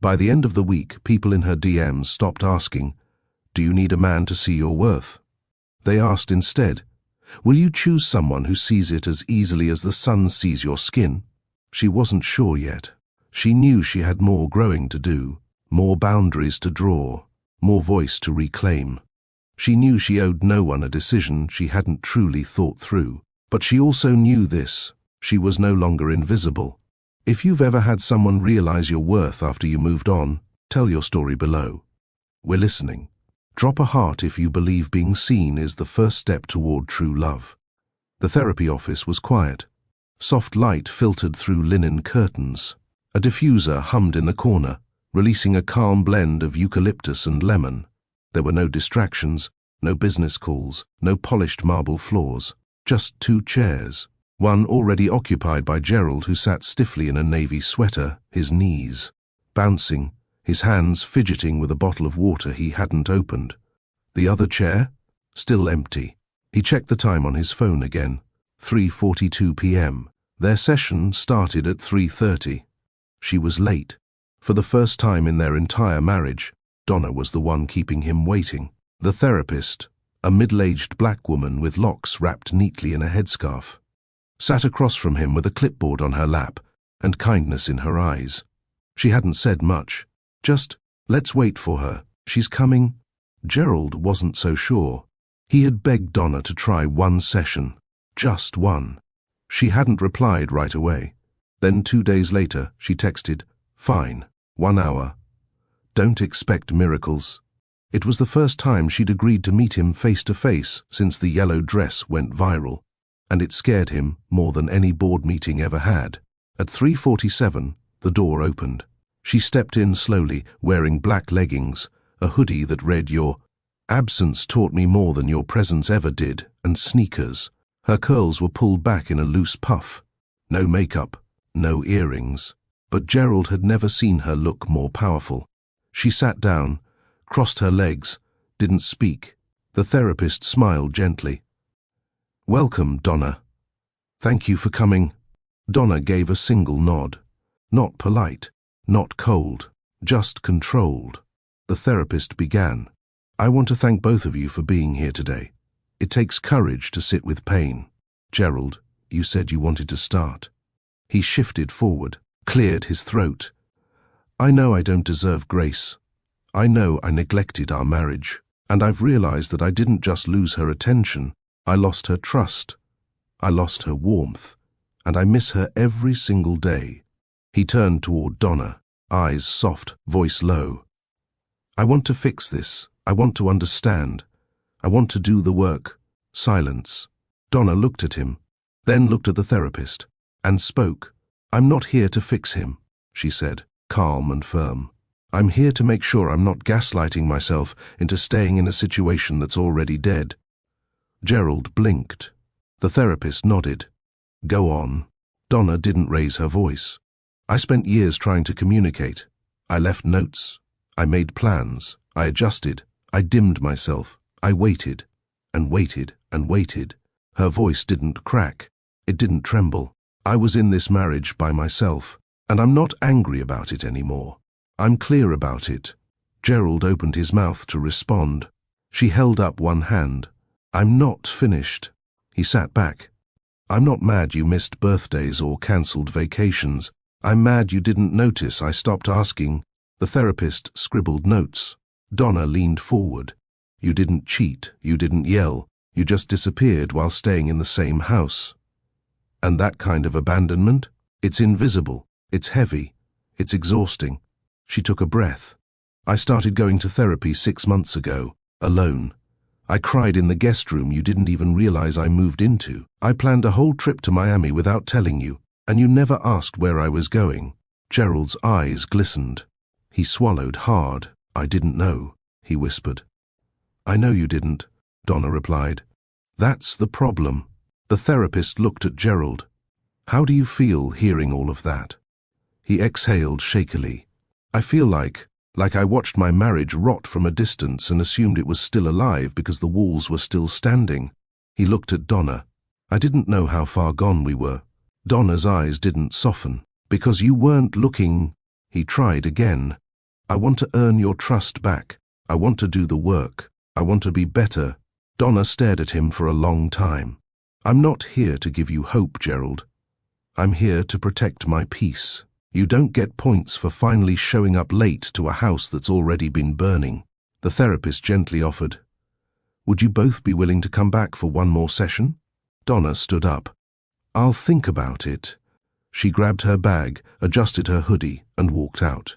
By the end of the week, people in her DMs stopped asking, "Do you need a man to see your worth?" They asked instead, "Will you choose someone who sees it as easily as the sun sees your skin?" She wasn't sure yet. She knew she had more growing to do, more boundaries to draw, more voice to reclaim. She knew she owed no one a decision she hadn't truly thought through. But she also knew this: she was no longer invisible. If you've ever had someone realize your worth after you moved on, tell your story below. We're listening. Drop a heart if you believe being seen is the first step toward true love. The therapy office was quiet. Soft light filtered through linen curtains. A diffuser hummed in the corner, releasing a calm blend of eucalyptus and lemon. There were no distractions, no business calls, no polished marble floors, just two chairs. One already occupied by Gerald, who sat stiffly in a navy sweater, his knees bouncing, his hands fidgeting with a bottle of water he hadn't opened. The other chair? Still empty. He checked the time on his phone again. 3:42 p.m. Their session started at 3:30. She was late. For the first time in their entire marriage, Donna was the one keeping him waiting. The therapist, a middle-aged black woman with locks wrapped neatly in a headscarf, sat across from him with a clipboard on her lap and kindness in her eyes. She hadn't said much. Just, "Let's wait for her. She's coming." Gerald wasn't so sure. He had begged Donna to try one session. Just one. She hadn't replied right away. Then 2 days later, she texted, "Fine, 1 hour. Don't expect miracles." It was the first time she'd agreed to meet him face to face since the yellow dress went viral, and it scared him more than any board meeting ever had. At 3:47, the door opened. She stepped in slowly, wearing black leggings, a hoodie that read, "Your absence taught me more than your presence ever did," and sneakers. Her curls were pulled back in a loose puff. No makeup, no earrings. But Gerald had never seen her look more powerful. She sat down, crossed her legs, didn't speak. The therapist smiled gently. "Welcome, Donna. Thank you for coming." Donna gave a single nod. Not polite, not cold, just controlled. The therapist began. "I want to thank both of you for being here today. It takes courage to sit with pain. Gerald, you said you wanted to start." He shifted forward, cleared his throat. "I know I don't deserve grace. I know I neglected our marriage, and I've realized that I didn't just lose her attention, I lost her trust. I lost her warmth, and I miss her every single day. He turned toward Donna, eyes soft, voice low. I want to fix this. I want to understand. I want to do the work. Silence. Donna looked at him, then looked at the therapist, and spoke. I'm not here to fix him, she said, calm and firm. I'm here to make sure I'm not gaslighting myself into staying in a situation that's already dead. Gerald blinked. The therapist nodded. Go on. Donna didn't raise her voice. I spent years trying to communicate. I left notes. I made plans. I adjusted. I dimmed myself. I waited and waited and waited. Her voice didn't crack. It didn't tremble. I was in this marriage by myself, and I'm not angry about it anymore. I'm clear about it. Gerald opened his mouth to respond. She held up one hand. I'm not finished. He sat back. I'm not mad you missed birthdays or cancelled vacations. I'm mad you didn't notice I stopped asking. The therapist scribbled notes. Donna leaned forward. You didn't cheat. You didn't yell. You just disappeared while staying in the same house. And that kind of abandonment? It's invisible. It's heavy. It's exhausting. She took a breath. I started going to therapy 6 months ago, alone. I cried in the guest room you didn't even realize I moved into. I planned a whole trip to Miami without telling you, and you never asked where I was going. Gerald's eyes glistened. He swallowed hard. I didn't know, he whispered. I know you didn't, Donna replied. That's the problem. The therapist looked at Gerald. How do you feel hearing all of that? He exhaled shakily. I feel like I watched my marriage rot from a distance and assumed it was still alive because the walls were still standing. He looked at Donna. I didn't know how far gone we were. Donna's eyes didn't soften. Because you weren't looking. He tried again. I want to earn your trust back. I want to do the work. I want to be better. Donna stared at him for a long time. I'm not here to give you hope, Gerald. I'm here to protect my peace. You don't get points for finally showing up late to a house that's already been burning. The therapist gently offered. Would you both be willing to come back for one more session? Donna stood up. I'll think about it. She grabbed her bag, adjusted her hoodie, and walked out.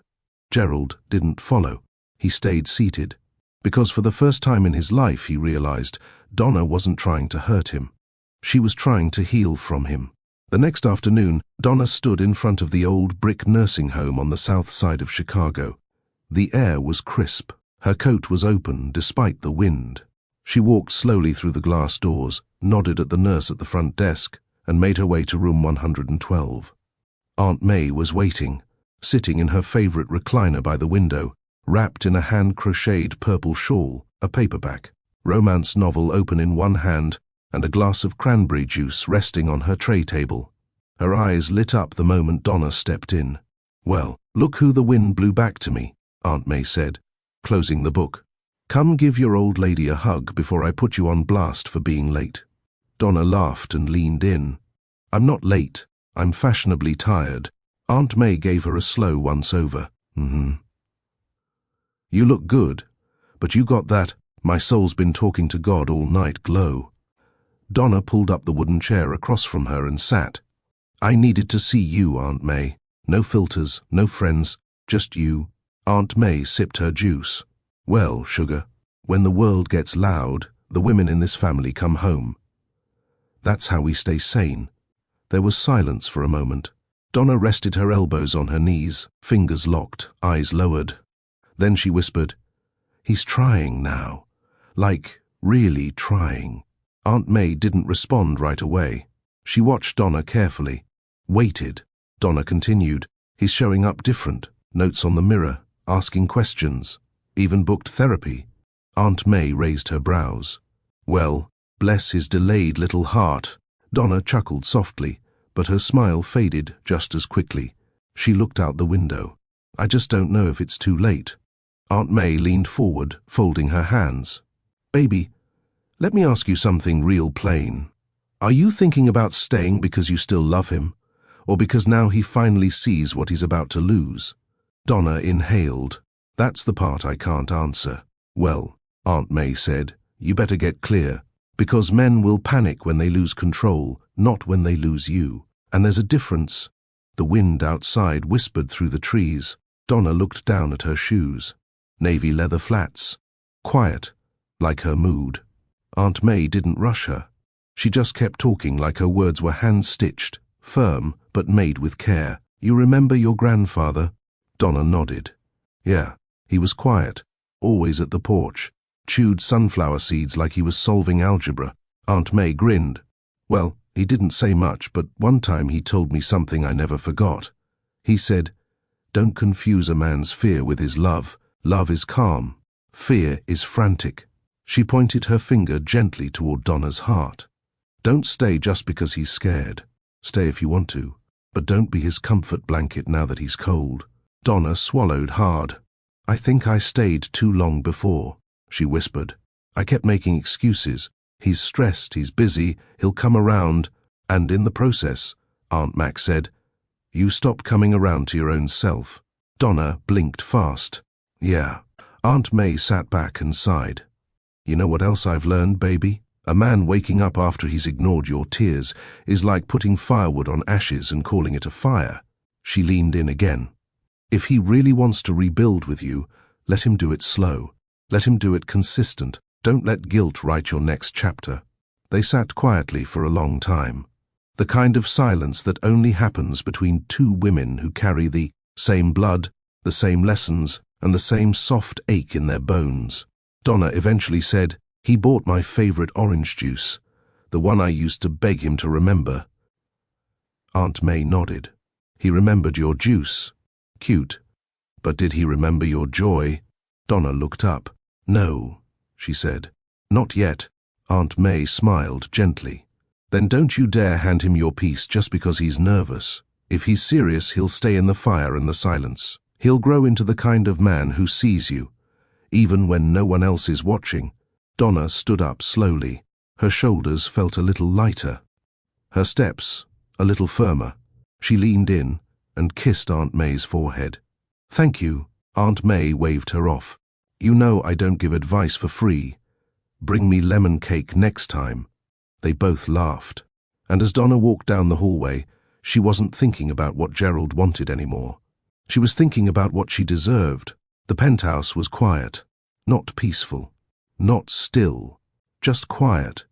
Gerald didn't follow. He stayed seated. Because for the first time in his life he realized Donna wasn't trying to hurt him. She was trying to heal from him. The next afternoon, Donna stood in front of the old brick nursing home on the south side of Chicago. The air was crisp. Her coat was open despite the wind. She walked slowly through the glass doors, nodded at the nurse at the front desk, and made her way to room 112. Aunt May was waiting, sitting in her favorite recliner by the window, wrapped in a hand-crocheted purple shawl, a paperback, romance novel open in one hand, and a glass of cranberry juice resting on her tray table. Her eyes lit up the moment Donna stepped in. Well, look who the wind blew back to me, Aunt May said, closing the book. Come give your old lady a hug before I put you on blast for being late. Donna laughed and leaned in. I'm not late. I'm fashionably tired. Aunt May gave her a slow once-over. You look good, but you got that my soul's been talking to God all night glow. Donna pulled up the wooden chair across from her and sat. I needed to see you, Aunt May. No filters, no friends, just you. Aunt May sipped her juice. Well, sugar, when the world gets loud, the women in this family come home. That's how we stay sane. There was silence for a moment. Donna rested her elbows on her knees, fingers locked, eyes lowered. Then she whispered, He's trying now. Like, really trying. Aunt May didn't respond right away. She watched Donna carefully. Waited. Donna continued, He's showing up different. Notes on the mirror, asking questions. Even booked therapy. Aunt May raised her brows. Well, bless his delayed little heart. Donna chuckled softly, but her smile faded just as quickly. She looked out the window. I just don't know if it's too late. Aunt May leaned forward, folding her hands. Baby, let me ask you something real plain. Are you thinking about staying because you still love him, or because now he finally sees what he's about to lose? Donna inhaled. That's the part I can't answer. Well, Aunt May said, you better get clear, because men will panic when they lose control, not when they lose you. And there's a difference. The wind outside whispered through the trees. Donna looked down at her shoes. Navy leather flats. Quiet, like her mood. Aunt May didn't rush her. She just kept talking like her words were hand-stitched, firm, but made with care. You remember your grandfather? Donna nodded. Yeah, he was quiet, always at the porch, chewed sunflower seeds like he was solving algebra. Aunt May grinned. Well, he didn't say much, but one time he told me something I never forgot. He said, "Don't confuse a man's fear with his love. Love is calm. Fear is frantic." She pointed her finger gently toward Donna's heart. Don't stay just because he's scared. Stay if you want to, but don't be his comfort blanket now that he's cold. Donna swallowed hard. I think I stayed too long before, she whispered. I kept making excuses. He's stressed, he's busy, he'll come around. And in the process, Aunt Mac said, you stop coming around to your own self. Donna blinked fast. Yeah. Aunt May sat back and sighed. You know what else I've learned, baby? A man waking up after he's ignored your tears is like putting firewood on ashes and calling it a fire. She leaned in again. If he really wants to rebuild with you, let him do it slow. Let him do it consistent. Don't let guilt write your next chapter. They sat quietly for a long time. The kind of silence that only happens between two women who carry the same blood, the same lessons, and the same soft ache in their bones. Donna eventually said, he bought my favorite orange juice, the one I used to beg him to remember. Aunt May nodded. He remembered your juice. Cute. But did he remember your joy? Donna looked up. No, she said. Not yet. Aunt May smiled gently. Then don't you dare hand him your piece just because he's nervous. If he's serious, he'll stay in the fire and the silence. He'll grow into the kind of man who sees you, even when no one else is watching. Donna stood up slowly. Her shoulders felt a little lighter. Her steps a little firmer. She leaned in and kissed Aunt May's forehead. Thank you. Aunt May waved her off. You know I don't give advice for free. Bring me lemon cake next time. They both laughed. And as Donna walked down the hallway, she wasn't thinking about what Gerald wanted anymore. She was thinking about what she deserved. The penthouse was quiet, not peaceful, not still, just quiet,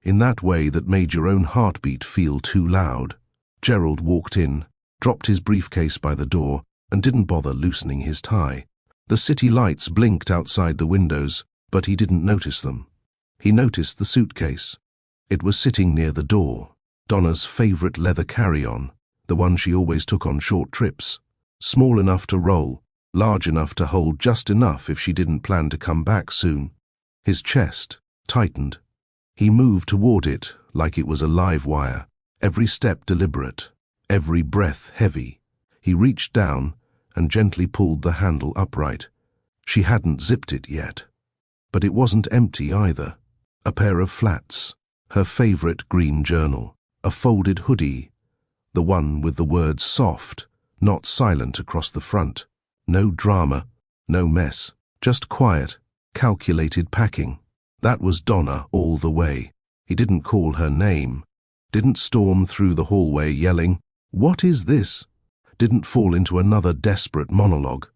in that way that made your own heartbeat feel too loud. Gerald walked in, dropped his briefcase by the door, and didn't bother loosening his tie. The city lights blinked outside the windows, but he didn't notice them. He noticed the suitcase. It was sitting near the door, Donna's favorite leather carry-on, the one she always took on short trips. Small enough to roll, large enough to hold just enough if she didn't plan to come back soon. His chest tightened. He moved toward it like it was a live wire, every step deliberate, every breath heavy. He reached down and gently pulled the handle upright. She hadn't zipped it yet. But it wasn't empty either. A pair of flats, her favorite green journal, a folded hoodie, the one with the words soft, not silent across the front. No drama, no mess, just quiet, calculated packing. That was Donna all the way. He didn't call her name, didn't storm through the hallway yelling, "What is this?" Didn't fall into another desperate monologue.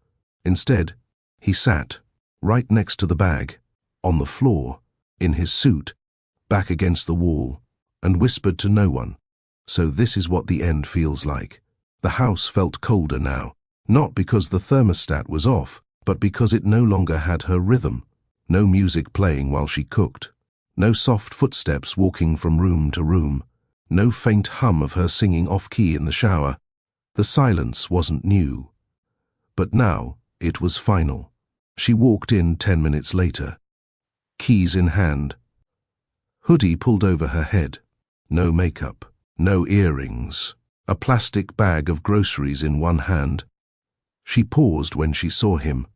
Instead, he sat, right next to the bag, on the floor, in his suit, back against the wall, and whispered to no one. So this is what the end feels like. The house felt colder now, not because the thermostat was off, but because it no longer had her rhythm. No music playing while she cooked. No soft footsteps walking from room to room. No faint hum of her singing off-key in the shower. The silence wasn't new. But now it was final. She walked in 10 minutes later, keys in hand. Hoodie pulled over her head. No makeup, no earrings. A plastic bag of groceries in one hand. She paused when she saw him.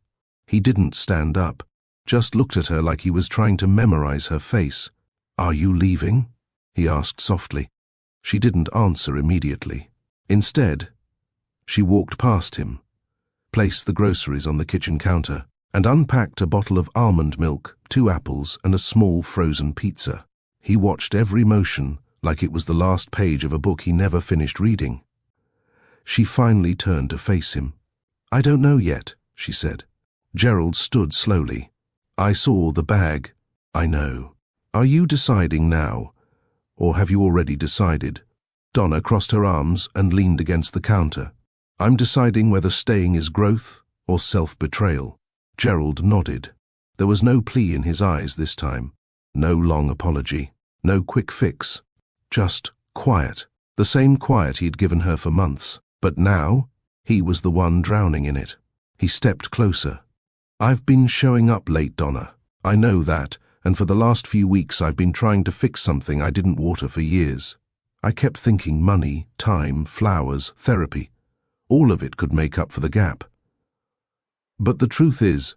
He didn't stand up, just looked at her like he was trying to memorize her face. "Are you leaving?" he asked softly. She didn't answer immediately. Instead, she walked past him, placed the groceries on the kitchen counter, and unpacked a bottle of almond milk, 2 apples, and a small frozen pizza. He watched every motion like it was the last page of a book he never finished reading. She finally turned to face him. "I don't know yet," she said. Gerald stood slowly. "I saw the bag. I know. Are you deciding now, or have you already decided?" Donna crossed her arms and leaned against the counter. "I'm deciding whether staying is growth or self-betrayal." Gerald nodded. There was no plea in his eyes this time. No long apology. No quick fix. Just quiet. The same quiet he'd given her for months. But now, he was the one drowning in it. He stepped closer. "I've been showing up late, Donna. I know that, and for the last few weeks I've been trying to fix something I didn't water for years. I kept thinking money, time, flowers, therapy. All of it could make up for the gap. But the truth is,"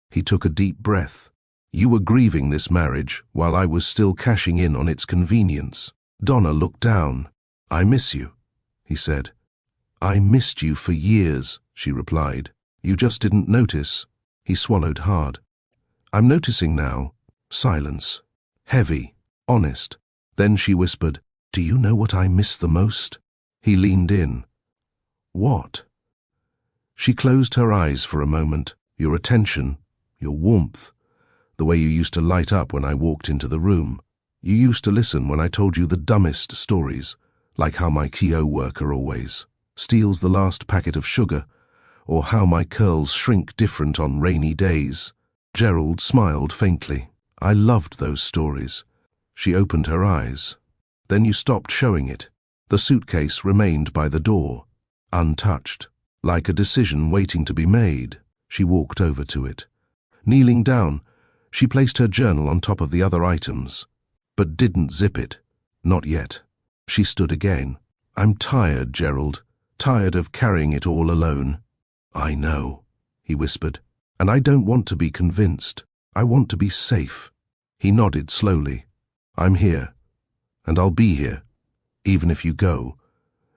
he took a deep breath, "you were grieving this marriage while I was still cashing in on its convenience." Donna looked down. "I miss you," he said. "I missed you for years," she replied. "You just didn't notice." He swallowed hard. "I'm noticing now." Silence. Heavy. Honest. Then she whispered, "Do you know what I miss the most?" He leaned in. "What?" She closed her eyes for a moment. "Your attention, your warmth, the way you used to light up when I walked into the room. You used to listen when I told you the dumbest stories, like how my Kyo worker always steals the last packet of sugar, or how my curls shrink different on rainy days." Gerald smiled faintly. "I loved those stories." She opened her eyes. "Then you stopped showing it." The suitcase remained by the door, untouched, like a decision waiting to be made. She walked over to it. Kneeling down, she placed her journal on top of the other items, but didn't zip it. Not yet. She stood again. "I'm tired, Gerald. Tired of carrying it all alone." "I know," he whispered. "And I don't want to be convinced. I want to be safe." He nodded slowly. "I'm here. And I'll be here. Even if you go.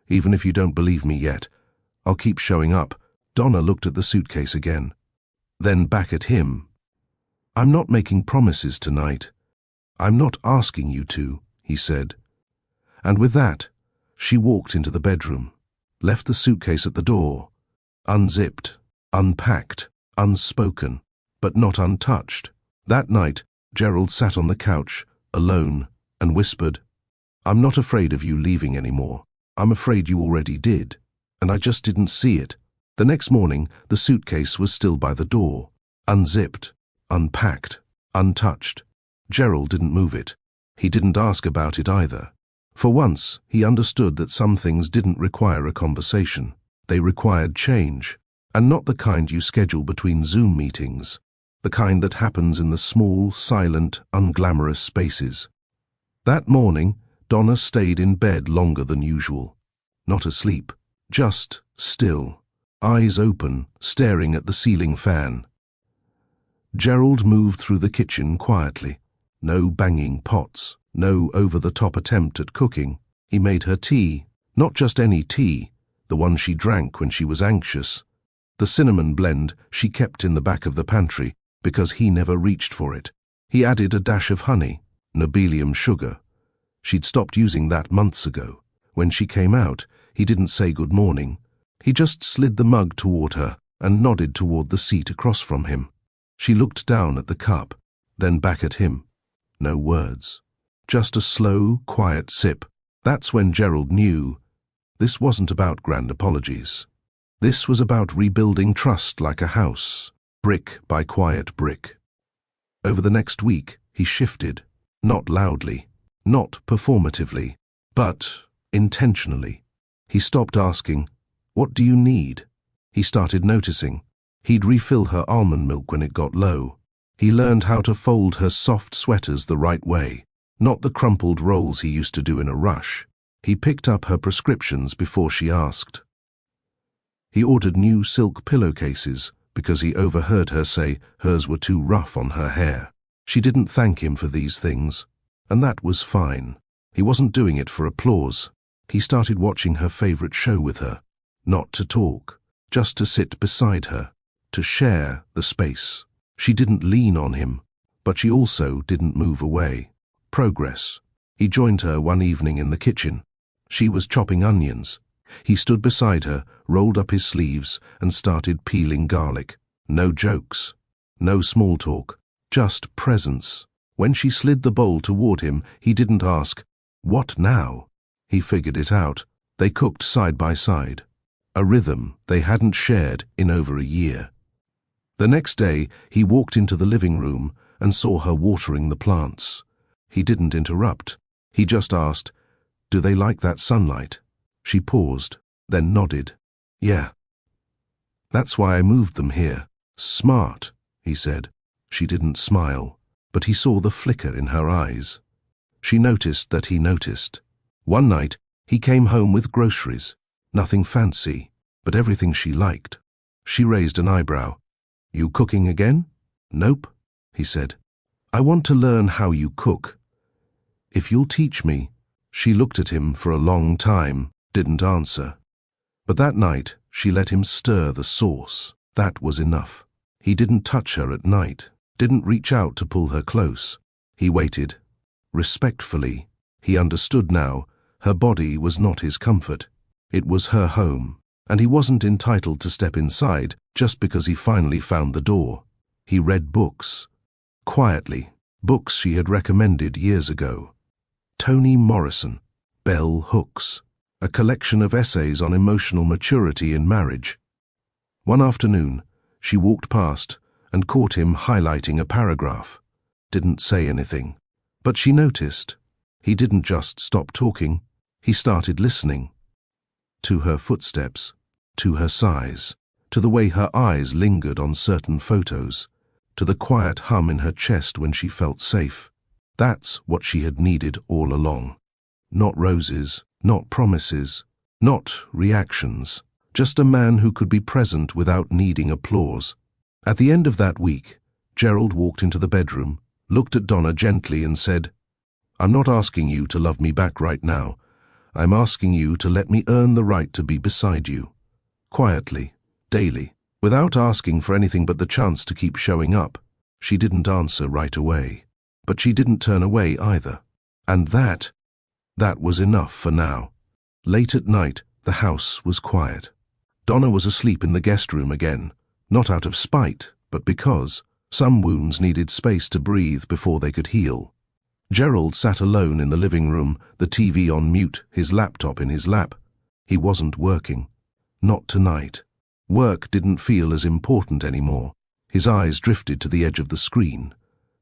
Even if you don't believe me yet. I'll keep showing up." Donna looked at the suitcase again. Then back at him. "I'm not making promises tonight. I'm not asking you to," he said. And with that, she walked into the bedroom, left the suitcase at the door, unzipped, unpacked, unspoken, but not untouched. That night, Gerald sat on the couch, alone, and whispered, "I'm not afraid of you leaving anymore. I'm afraid you already did, and I just didn't see it." The next morning, the suitcase was still by the door, unzipped, unpacked, untouched. Gerald didn't move it. He didn't ask about it either. For once, he understood that some things didn't require a conversation. They required change, and not the kind you schedule between Zoom meetings, the kind that happens in the small, silent, unglamorous spaces. That morning, Donna stayed in bed longer than usual. Not asleep, just still, eyes open, staring at the ceiling fan. Gerald moved through the kitchen quietly. No banging pots, no over-the-top attempt at cooking. He made her tea, not just any tea, the one she drank when she was anxious. The cinnamon blend she kept in the back of the pantry because he never reached for it. He added a dash of honey, nobelium sugar. She'd stopped using that months ago. When she came out, he didn't say good morning. He just slid the mug toward her and nodded toward the seat across from him. She looked down at the cup, then back at him. No words. Just a slow, quiet sip. That's when Gerald knew this wasn't about grand apologies. This was about rebuilding trust like a house, brick by quiet brick. Over the next week, he shifted, not loudly, not performatively, but intentionally. He stopped asking, "What do you need?" He started noticing. He'd refill her almond milk when it got low. He learned how to fold her soft sweaters the right way, not the crumpled rolls he used to do in a rush. He picked up her prescriptions before she asked. He ordered new silk pillowcases because he overheard her say hers were too rough on her hair. She didn't thank him for these things, and that was fine. He wasn't doing it for applause. He started watching her favorite show with her, not to talk, just to sit beside her, to share the space. She didn't lean on him, but she also didn't move away. Progress. He joined her one evening in the kitchen. She was chopping onions. He stood beside her, rolled up his sleeves, and started peeling garlic. No jokes. No small talk. Just presence. When she slid the bowl toward him, he didn't ask, "What now?" He figured it out. They cooked side by side. A rhythm they hadn't shared in over a year. The next day, he walked into the living room and saw her watering the plants. He didn't interrupt. He just asked, "Do they like that sunlight?" She paused, then nodded. "Yeah. That's why I moved them here." "Smart," he said. She didn't smile, but he saw the flicker in her eyes. She noticed that he noticed. One night, he came home with groceries. Nothing fancy, but everything she liked. She raised an eyebrow. "You cooking again?" "Nope," he said. "I want to learn how you cook. If you'll teach me." She looked at him for a long time, didn't answer. But that night, she let him stir the sauce. That was enough. He didn't touch her at night, didn't reach out to pull her close. He waited. Respectfully. He understood now. Her body was not his comfort. It was her home, and he wasn't entitled to step inside just because he finally found the door. He read books. Quietly. Books she had recommended years ago. Toni Morrison, Bell Hooks, a collection of essays on emotional maturity in marriage. One afternoon, she walked past and caught him highlighting a paragraph. Didn't say anything, but she noticed. He didn't just stop talking, he started listening. To her footsteps, to her sighs, to the way her eyes lingered on certain photos, to the quiet hum in her chest when she felt safe. That's what she had needed all along. Not roses, not promises, not reactions, just a man who could be present without needing applause. At the end of that week, Gerald walked into the bedroom, looked at Donna gently and said, "I'm not asking you to love me back right now. I'm asking you to let me earn the right to be beside you. Quietly, daily, without asking for anything but the chance to keep showing up." She didn't answer right away, but she didn't turn away either. And that was enough for now. Late at night, the house was quiet. Donna was asleep in the guest room again, not out of spite, but because some wounds needed space to breathe before they could heal. Gerald sat alone in the living room, the TV on mute, his laptop in his lap. He wasn't working. Not tonight. Work didn't feel as important anymore. His eyes drifted to the edge of the screen,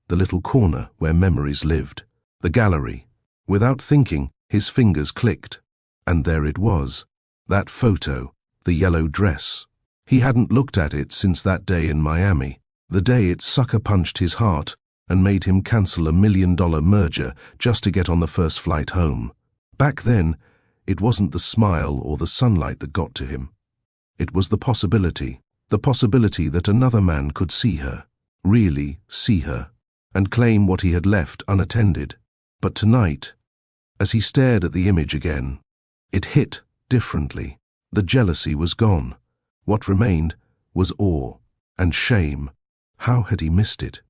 the little corner where memories lived, the gallery. Without thinking, his fingers clicked. And there it was, that photo, the yellow dress. He hadn't looked at it since that day in Miami, the day it sucker-punched his heart and made him cancel a $1 million merger just to get on the first flight home. Back then, it wasn't the smile or the sunlight that got to him. It was the possibility that another man could see her, really see her, and claim what he had left unattended. But tonight, as he stared at the image again, it hit differently. The jealousy was gone. What remained was awe and shame. How had he missed it?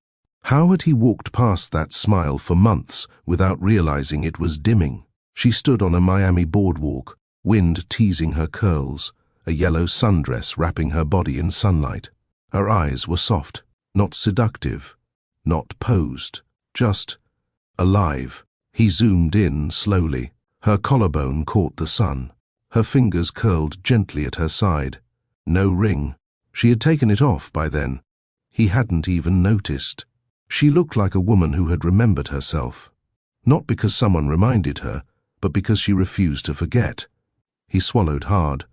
How had he walked past that smile for months without realizing it was dimming? She stood on a Miami boardwalk, wind teasing her curls, a yellow sundress wrapping her body in sunlight. Her eyes were soft, not seductive, not posed, just alive. He zoomed in slowly. Her collarbone caught the sun. Her fingers curled gently at her side. No ring. She had taken it off by then. He hadn't even noticed. She looked like a woman who had remembered herself. Not because someone reminded her, but because she refused to forget. He swallowed hard.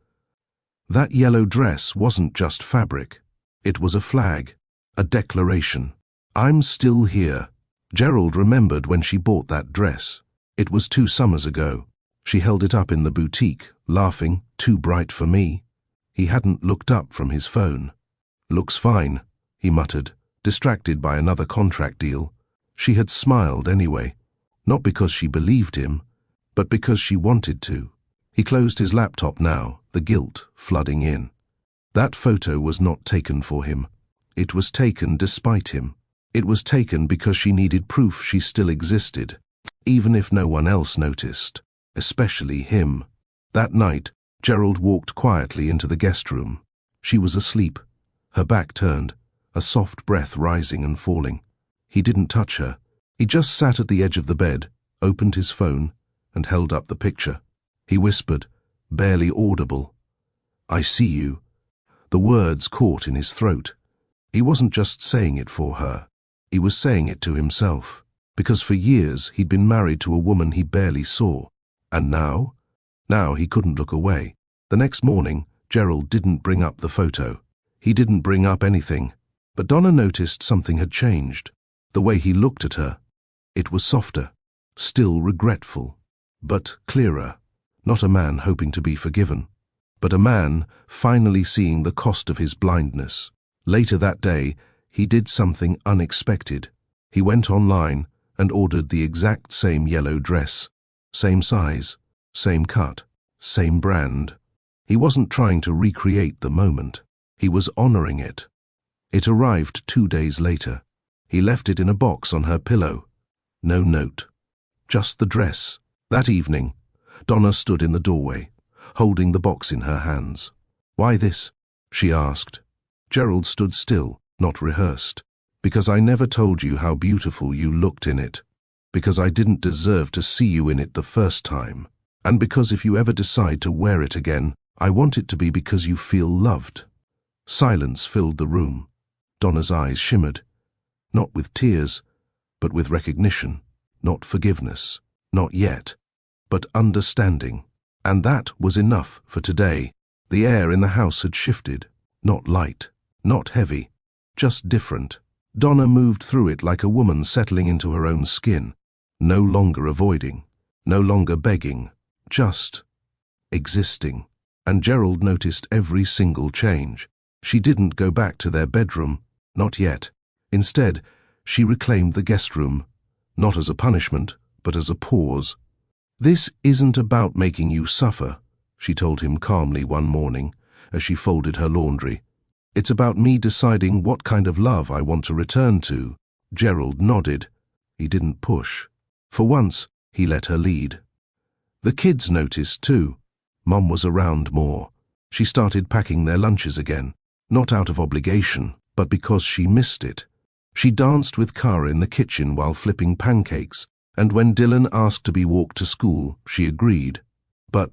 That yellow dress wasn't just fabric. It was a flag, a declaration. I'm still here. Gerald remembered when she bought that dress. It was 2 summers ago. She held it up in the boutique, laughing, "Too bright for me." He hadn't looked up from his phone. "Looks fine," he muttered, distracted by another contract deal. She had smiled anyway, not because she believed him, but because she wanted to. He closed his laptop now, the guilt flooding in. That photo was not taken for him. It was taken despite him. It was taken because she needed proof she still existed. even if no one else noticed, especially him. That night, Gerald walked quietly into the guest room. She was asleep, her back turned, a soft breath rising and falling. He didn't touch her. He just sat at the edge of the bed, opened his phone, and held up the picture. He whispered, barely audible, "I see you." The words caught in his throat. He wasn't just saying it for her. He was saying it to himself, because for years he'd been married to a woman he barely saw. And now? Now he couldn't look away. The next morning, Gerald didn't bring up the photo. He didn't bring up anything. But Donna noticed something had changed. The way he looked at her. It was softer, still regretful, but clearer. Not a man hoping to be forgiven, but a man finally seeing the cost of his blindness. Later that day, he did something unexpected. He went online and ordered the exact same yellow dress. Same size, same cut, same brand. He wasn't trying to recreate the moment. He was honoring it. It arrived 2 days later. He left it in a box on her pillow. No note. Just the dress. That evening, Donna stood in the doorway, holding the box in her hands. "Why this?" she asked. Gerald stood still, not rehearsed. "Because I never told you how beautiful you looked in it. Because I didn't deserve to see you in it the first time. And because if you ever decide to wear it again, I want it to be because you feel loved." Silence filled the room. Donna's eyes shimmered. Not with tears, but with recognition. Not forgiveness. Not yet. But understanding. And that was enough for today. The air in the house had shifted. Not light. Not heavy. Just different. Donna moved through it like a woman settling into her own skin. No longer avoiding. No longer begging. Just existing. And Gerald noticed every single change. She didn't go back to their bedroom. Not yet. Instead, she reclaimed the guest room. Not as a punishment, but as a pause. "This isn't about making you suffer," she told him calmly one morning as she folded her laundry. "It's about me deciding what kind of love I want to return to." Gerald nodded. He didn't push. For once, he let her lead. The kids noticed too. Mum was around more. She started packing their lunches again, not out of obligation, but because she missed it. She danced with Kara in the kitchen while flipping pancakes, and when Dylan asked to be walked to school, she agreed. But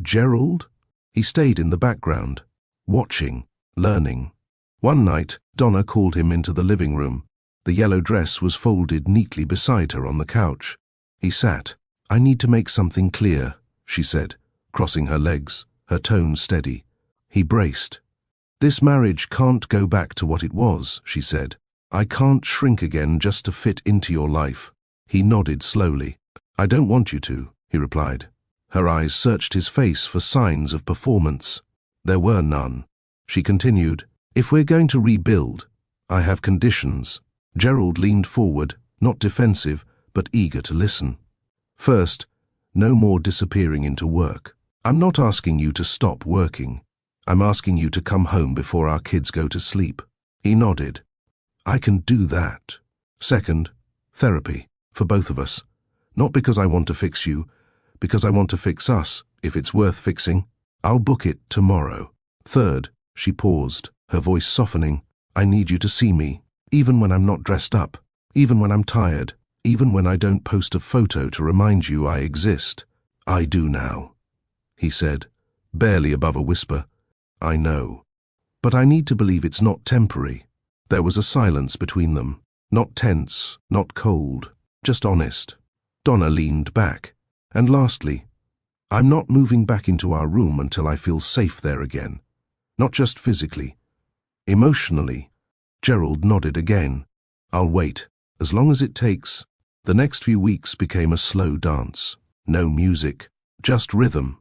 Gerald? He stayed in the background, watching, learning. One night, Donna called him into the living room. The yellow dress was folded neatly beside her on the couch. He sat. "I need to make something clear," she said, crossing her legs, her tone steady. He braced. "This marriage can't go back to what it was," she said. "I can't shrink again just to fit into your life." He nodded slowly. "I don't want you to," he replied. Her eyes searched his face for signs of performance. There were none. She continued, "If we're going to rebuild, I have conditions." Gerald leaned forward, not defensive, but eager to listen. "First, no more disappearing into work. I'm not asking you to stop working. I'm asking you to come home before our kids go to sleep." He nodded. "I can do that." Second, therapy, for both of us. Not because I want to fix you, because I want to fix us. If it's worth fixing, I'll book it tomorrow. Third, she paused, her voice softening. "I need you to see me, even when I'm not dressed up, even when I'm tired, even when I don't post a photo to remind you I exist." "I do now," he said, barely above a whisper. "I know. But I need to believe it's not temporary." There was a silence between them, not tense, not cold, just honest. Donna leaned back. "And lastly, I'm not moving back into our room until I feel safe there again. Not just physically. Emotionally." Gerald nodded again. "I'll wait, as long as it takes." The next few weeks became a slow dance. No music, just rhythm.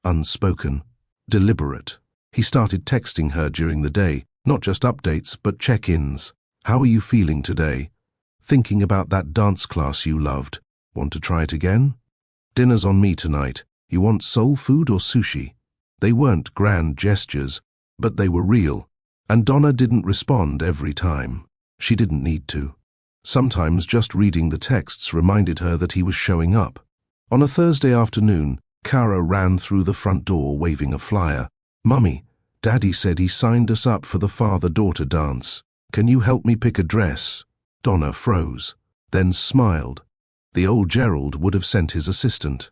Unspoken, deliberate. He started texting her during the day, not just updates, but check-ins. "How are you feeling today? Thinking about that dance class you loved? Want to try it again? Dinner's on me tonight. You want soul food or sushi?" They weren't grand gestures, but they were real. And Donna didn't respond every time. She didn't need to. Sometimes just reading the texts reminded her that he was showing up. On a Thursday afternoon, Kara ran through the front door waving a flyer. "Mummy, Daddy said he signed us up for the father-daughter dance. Can you help me pick a dress?" Donna froze, then smiled. The old Gerald would have sent his assistant.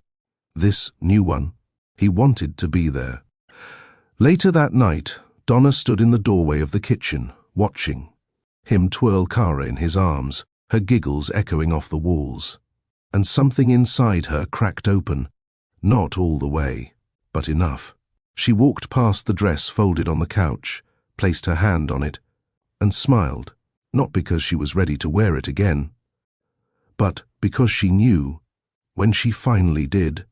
This new one, he wanted to be there. Later that night, Donna stood in the doorway of the kitchen, watching him twirl Kara in his arms, her giggles echoing off the walls. And something inside her cracked open, not all the way, but enough. She walked past the dress folded on the couch, placed her hand on it, and smiled, not because she was ready to wear it again, but because she knew, when she finally did,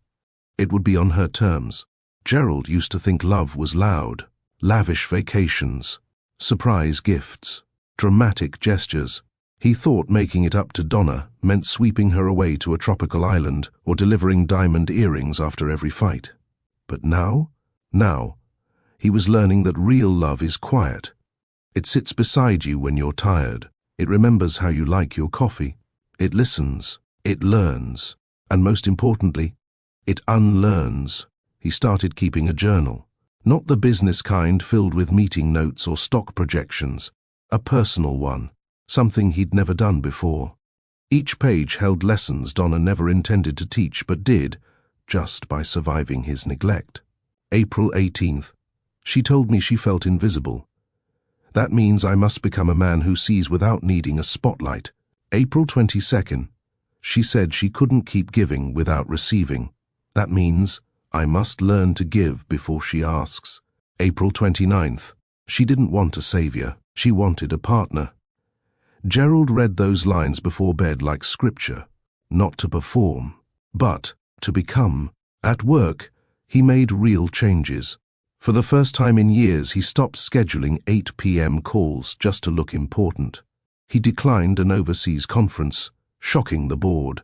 it would be on her terms. Gerald used to think love was loud, lavish vacations, surprise gifts, dramatic gestures. He thought making it up to Donna meant sweeping her away to a tropical island or delivering diamond earrings after every fight. But now, he was learning that real love is quiet. It sits beside you when you're tired. It remembers how you like your coffee. It listens. It learns. And most importantly, it unlearns. He started keeping a journal. Not the business kind filled with meeting notes or stock projections. A personal one. Something he'd never done before. Each page held lessons Donna never intended to teach but did, just by surviving his neglect. April 18th. She told me she felt invisible. That means I must become a man who sees without needing a spotlight. April 22nd. She said she couldn't keep giving without receiving. That means I must learn to give before she asks. April 29th. She didn't want a savior. She wanted a partner. Gerald read those lines before bed like scripture, not to perform, but to become. At work, he made real changes. For the first time in years, he stopped scheduling 8 p.m. calls just to look important. He declined an overseas conference, shocking the board.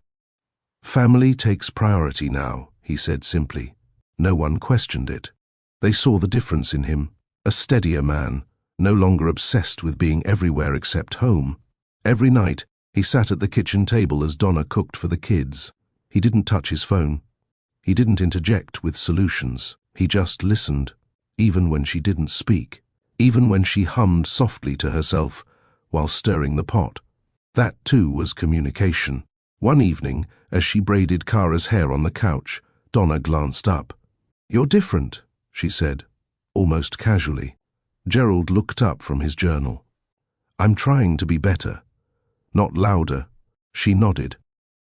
"Family takes priority now," he said simply. No one questioned it. They saw the difference in him, a steadier man, no longer obsessed with being everywhere except home. Every night, he sat at the kitchen table as Donna cooked for the kids. He didn't touch his phone. He didn't interject with solutions. He just listened, even when she didn't speak, even when she hummed softly to herself while stirring the pot. That, too, was communication. One evening, as she braided Kara's hair on the couch, Donna glanced up. "You're different," she said, almost casually. Gerald looked up from his journal. "I'm trying to be better. Not louder." She nodded,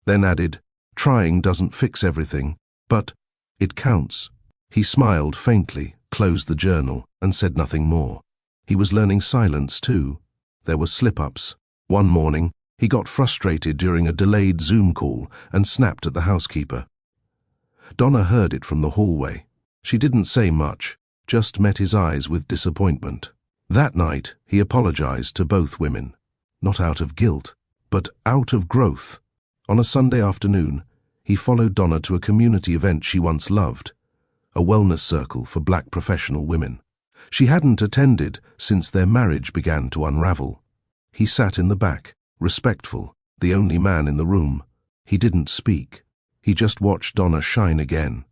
then added, "Trying doesn't fix everything, but it counts." He smiled faintly, closed the journal, and said nothing more. He was learning silence too. There were slip-ups. One morning, he got frustrated during a delayed Zoom call and snapped at the housekeeper. Donna heard it from the hallway. She didn't say much, just met his eyes with disappointment. That night, he apologized to both women. Not out of guilt, but out of growth. On a Sunday afternoon, he followed Donna to a community event she once loved, a wellness circle for black professional women. She hadn't attended since their marriage began to unravel. He sat in the back, respectful, the only man in the room. He didn't speak. He just watched Donna shine again,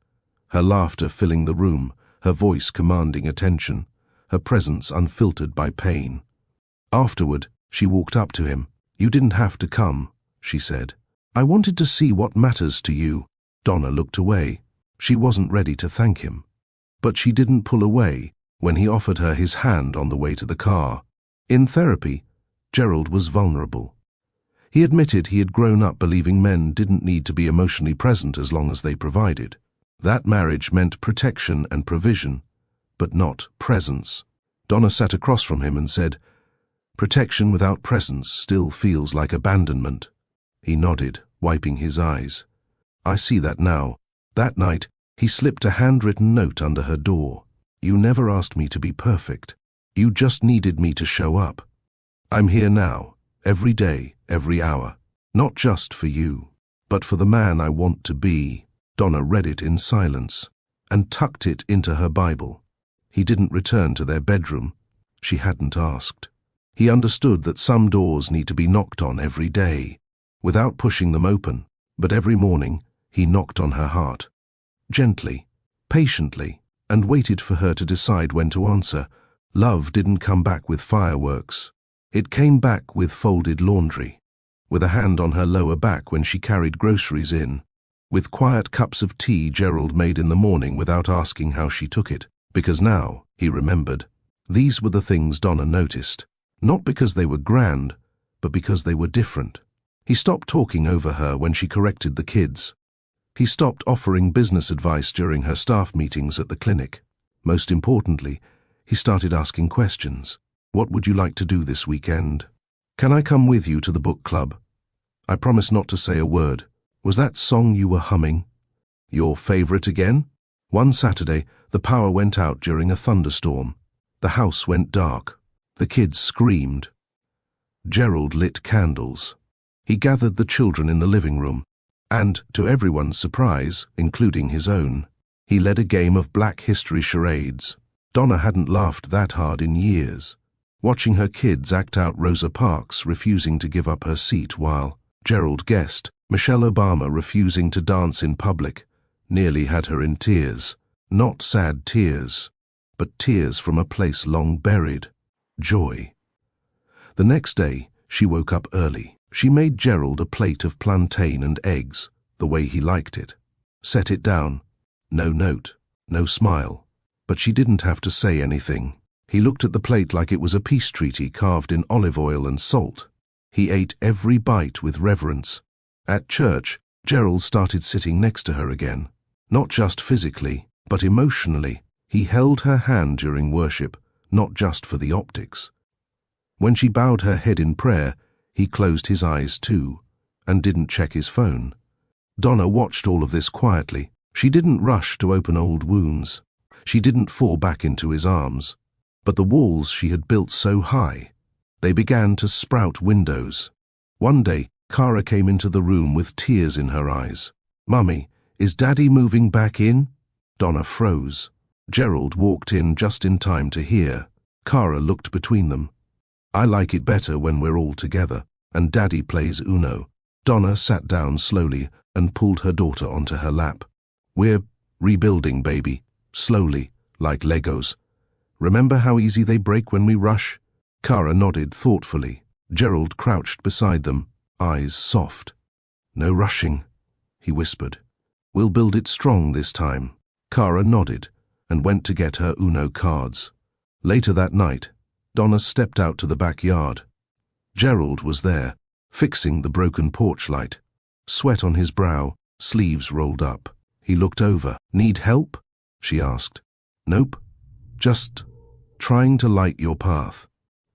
her laughter filling the room, her voice commanding attention, her presence unfiltered by pain. Afterward, she walked up to him. "You didn't have to come," she said. "I wanted to see what matters to you." Donna looked away. She wasn't ready to thank him. But she didn't pull away when he offered her his hand on the way to the car. In therapy, Gerald was vulnerable. He admitted he had grown up believing men didn't need to be emotionally present as long as they provided. That marriage meant protection and provision, but not presence. Donna sat across from him and said, "Protection without presence still feels like abandonment." He nodded, wiping his eyes. "I see that now." That night, he slipped a handwritten note under her door. "You never asked me to be perfect. You just needed me to show up. I'm here now, every day, every hour. Not just for you, but for the man I want to be." Donna read it in silence and tucked it into her Bible. He didn't return to their bedroom. She hadn't asked. He understood that some doors need to be knocked on every day, without pushing them open, but every morning he knocked on her heart, gently, patiently, and waited for her to decide when to answer. Love didn't come back with fireworks. It came back with folded laundry, with a hand on her lower back when she carried groceries in, with quiet cups of tea Gerald made in the morning without asking how she took it, because now, he remembered, these were the things Donna noticed, not because they were grand, but because they were different. He stopped talking over her when she corrected the kids. He stopped offering business advice during her staff meetings at the clinic. Most importantly, he started asking questions. What would you like to do this weekend? Can I come with you to the book club? I promise not to say a word. Was that song you were humming your favorite again? One Saturday, the power went out during a thunderstorm. The house went dark. The kids screamed. Gerald lit candles. He gathered the children in the living room, and, to everyone's surprise, including his own, he led a game of Black History charades. Donna hadn't laughed that hard in years, watching her kids act out Rosa Parks refusing to give up her seat while Gerald guessed Michelle Obama refusing to dance in public nearly had her in tears. Not sad tears, but tears from a place long buried. Joy. The next day, she woke up early. She made Gerald a plate of plantain and eggs, the way he liked it. Set it down. No note, no smile. But she didn't have to say anything. He looked at the plate like it was a peace treaty carved in olive oil and salt. He ate every bite with reverence. At church, Gerald started sitting next to her again. Not just physically, but emotionally. He held her hand during worship, not just for the optics. When she bowed her head in prayer, he closed his eyes too, and didn't check his phone. Donna watched all of this quietly. She didn't rush to open old wounds. She didn't fall back into his arms. But the walls she had built so high, they began to sprout windows. One day, Kara came into the room with tears in her eyes. "Mummy, is Daddy moving back in?" Donna froze. Gerald walked in just in time to hear. Kara looked between them. "I like it better when we're all together, and Daddy plays Uno." Donna sat down slowly and pulled her daughter onto her lap. "We're rebuilding, baby, slowly, like Legos. Remember how easy they break when we rush?" Kara nodded thoughtfully. Gerald crouched beside them, eyes soft. "No rushing," he whispered. "We'll build it strong this time." Kara nodded and went to get her Uno cards. Later that night, Donna stepped out to the backyard. Gerald was there, fixing the broken porch light. Sweat on his brow, sleeves rolled up. He looked over. "Need help?" she asked. "Nope. Just trying to light your path."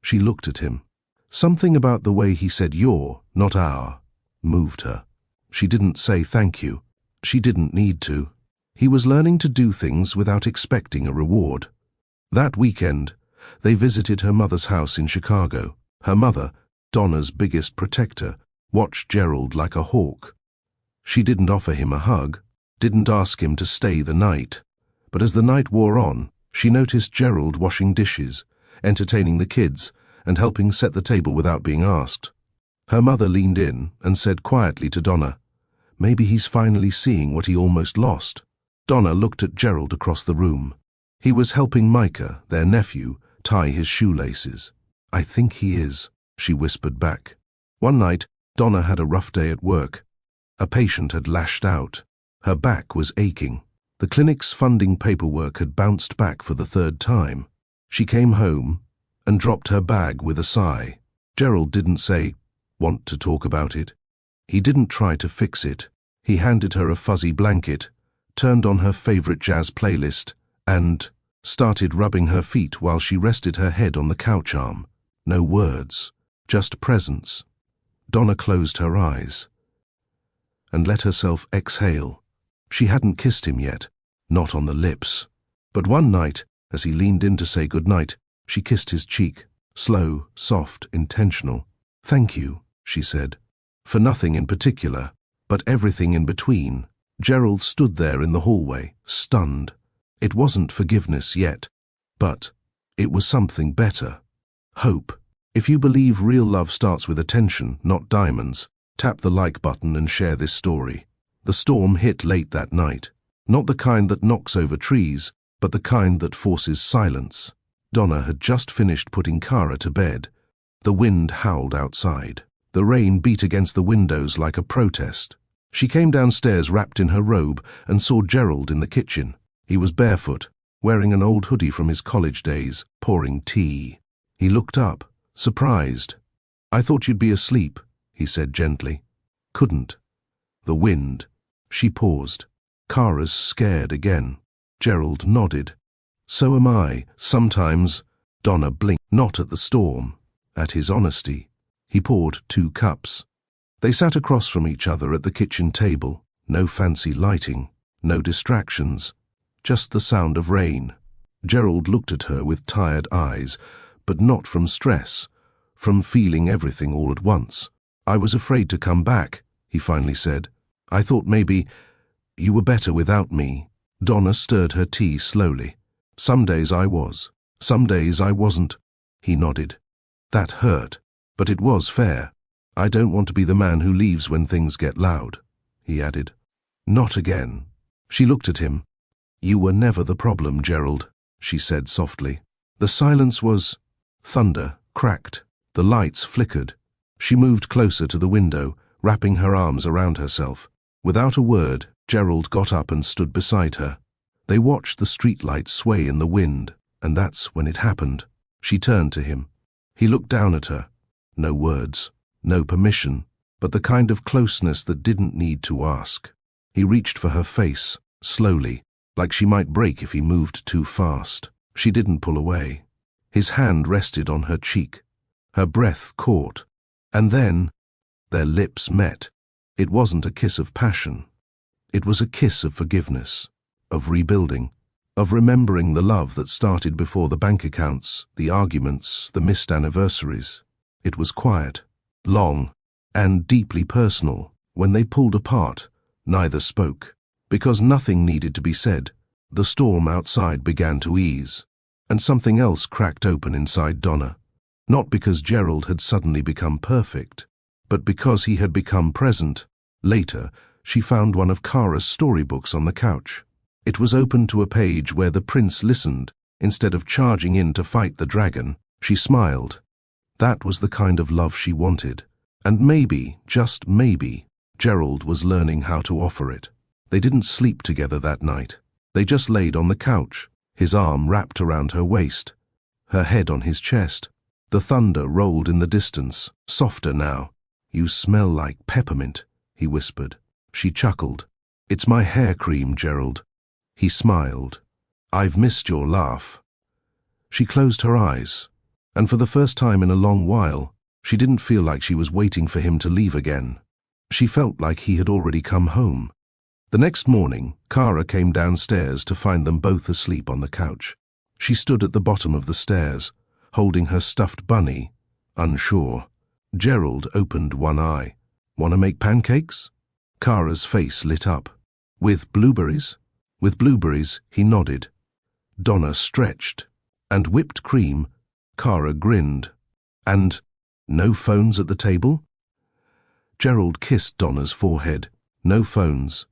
She looked at him. Something about the way he said your, not our, moved her. She didn't say thank you. She didn't need to. He was learning to do things without expecting a reward. That weekend, they visited her mother's house in Chicago. Her mother, Donna's biggest protector, watched Gerald like a hawk. She didn't offer him a hug, didn't ask him to stay the night. But as the night wore on, she noticed Gerald washing dishes, entertaining the kids, and helping set the table without being asked. Her mother leaned in and said quietly to Donna, "Maybe he's finally seeing what he almost lost." Donna looked at Gerald across the room. He was helping Micah, their nephew, tie his shoelaces. "I think he is," she whispered back. One night, Donna had a rough day at work. A patient had lashed out. Her back was aching. The clinic's funding paperwork had bounced back for the third time. She came home and dropped her bag with a sigh. Gerald didn't say, "Want to talk about it?" He didn't try to fix it. He handed her a fuzzy blanket, turned on her favorite jazz playlist, and started rubbing her feet while she rested her head on the couch arm. No words, just presence. Donna closed her eyes and let herself exhale. She hadn't kissed him yet, not on the lips. But one night, as he leaned in to say goodnight, she kissed his cheek, slow, soft, intentional. "Thank you," she said, "for nothing in particular, but everything in between." Gerald stood there in the hallway, stunned. It wasn't forgiveness yet, but it was something better. Hope. If you believe real love starts with attention, not diamonds, tap the like button and share this story. The storm hit late that night. Not the kind that knocks over trees, but the kind that forces silence. Donna had just finished putting Kara to bed. The wind howled outside. The rain beat against the windows like a protest. She came downstairs wrapped in her robe and saw Gerald in the kitchen. He was barefoot, wearing an old hoodie from his college days, pouring tea. He looked up, surprised. "I thought you'd be asleep," he said gently. "Couldn't. The wind." She paused. "Kara's scared again." Gerald nodded. "So am I, sometimes." Donna blinked, not at the storm, at his honesty. He poured 2 cups. They sat across from each other at the kitchen table. No fancy lighting, no distractions, just the sound of rain. Gerald looked at her with tired eyes, but not from stress, from feeling everything all at once. "I was afraid to come back," he finally said. "I thought maybe you were better without me." Donna stirred her tea slowly. "Some days I was, some days I wasn't." He nodded. That hurt, but it was fair. "I don't want to be the man who leaves when things get loud," he added. "Not again." She looked at him. "You were never the problem, Gerald," she said softly. The silence was... Thunder cracked. The lights flickered. She moved closer to the window, wrapping her arms around herself. Without a word, Gerald got up and stood beside her. They watched the streetlights sway in the wind, and that's when it happened. She turned to him. He looked down at her. No words, no permission, but the kind of closeness that didn't need to ask. He reached for her face, slowly, like she might break if he moved too fast. She didn't pull away. His hand rested on her cheek. Her breath caught. And then, their lips met. It wasn't a kiss of passion. It was a kiss of forgiveness, of rebuilding, of remembering the love that started before the bank accounts, the arguments, the missed anniversaries. It was quiet, long, and deeply personal. When they pulled apart, neither spoke. Because nothing needed to be said, the storm outside began to ease, and something else cracked open inside Donna. Not because Gerald had suddenly become perfect, but because he had become present. Later, she found one of Kara's storybooks on the couch. It was open to a page where the prince listened. Instead of charging in to fight the dragon, she smiled. That was the kind of love she wanted. And maybe, just maybe, Gerald was learning how to offer it. They didn't sleep together that night. They just laid on the couch, his arm wrapped around her waist, her head on his chest. The thunder rolled in the distance, softer now. "You smell like peppermint," he whispered. She chuckled. "It's my hair cream, Gerald." He smiled. "I've missed your laugh." She closed her eyes, and for the first time in a long while, she didn't feel like she was waiting for him to leave again. She felt like he had already come home. The next morning, Kara came downstairs to find them both asleep on the couch. She stood at the bottom of the stairs, holding her stuffed bunny, unsure. Gerald opened one eye. "Want to make pancakes?" Kara's face lit up. "With blueberries?" "With blueberries," he nodded. Donna stretched. "And whipped cream?" Kara grinned. "And no phones at the table?" Gerald kissed Donna's forehead. "No phones.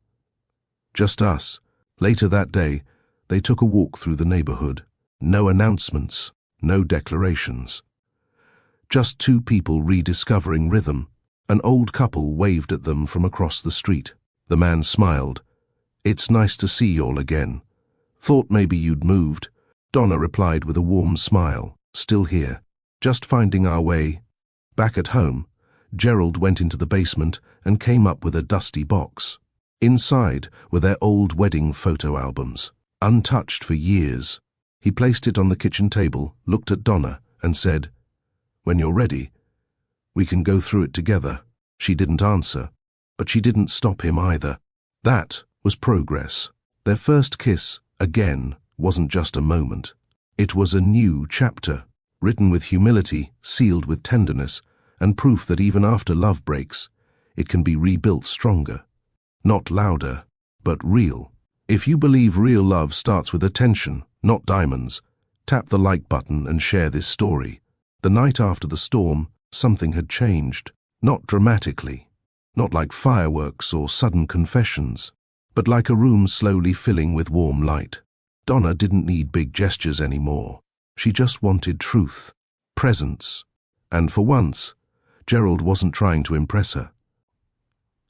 Just us." Later that day, they took a walk through the neighborhood. No announcements, no declarations. Just 2 people rediscovering rhythm. An old couple waved at them from across the street. The man smiled. "It's nice to see y'all again. Thought maybe you'd moved." Donna replied with a warm smile. "Still here. Just finding our way." Back at home, Gerald went into the basement and came up with a dusty box. Inside were their old wedding photo albums, untouched for years. He placed it on the kitchen table, looked at Donna, and said, "When you're ready, we can go through it together." She didn't answer, but she didn't stop him either. That was progress. Their first kiss, again, wasn't just a moment. It was a new chapter, written with humility, sealed with tenderness, and proof that even after love breaks, it can be rebuilt stronger. Not louder, but real. If you believe real love starts with attention, not diamonds, tap the like button and share this story. The night after the storm, something had changed. Not dramatically, not like fireworks or sudden confessions, but like a room slowly filling with warm light. Donna didn't need big gestures anymore. She just wanted truth, presence, and for once, Gerald wasn't trying to impress her.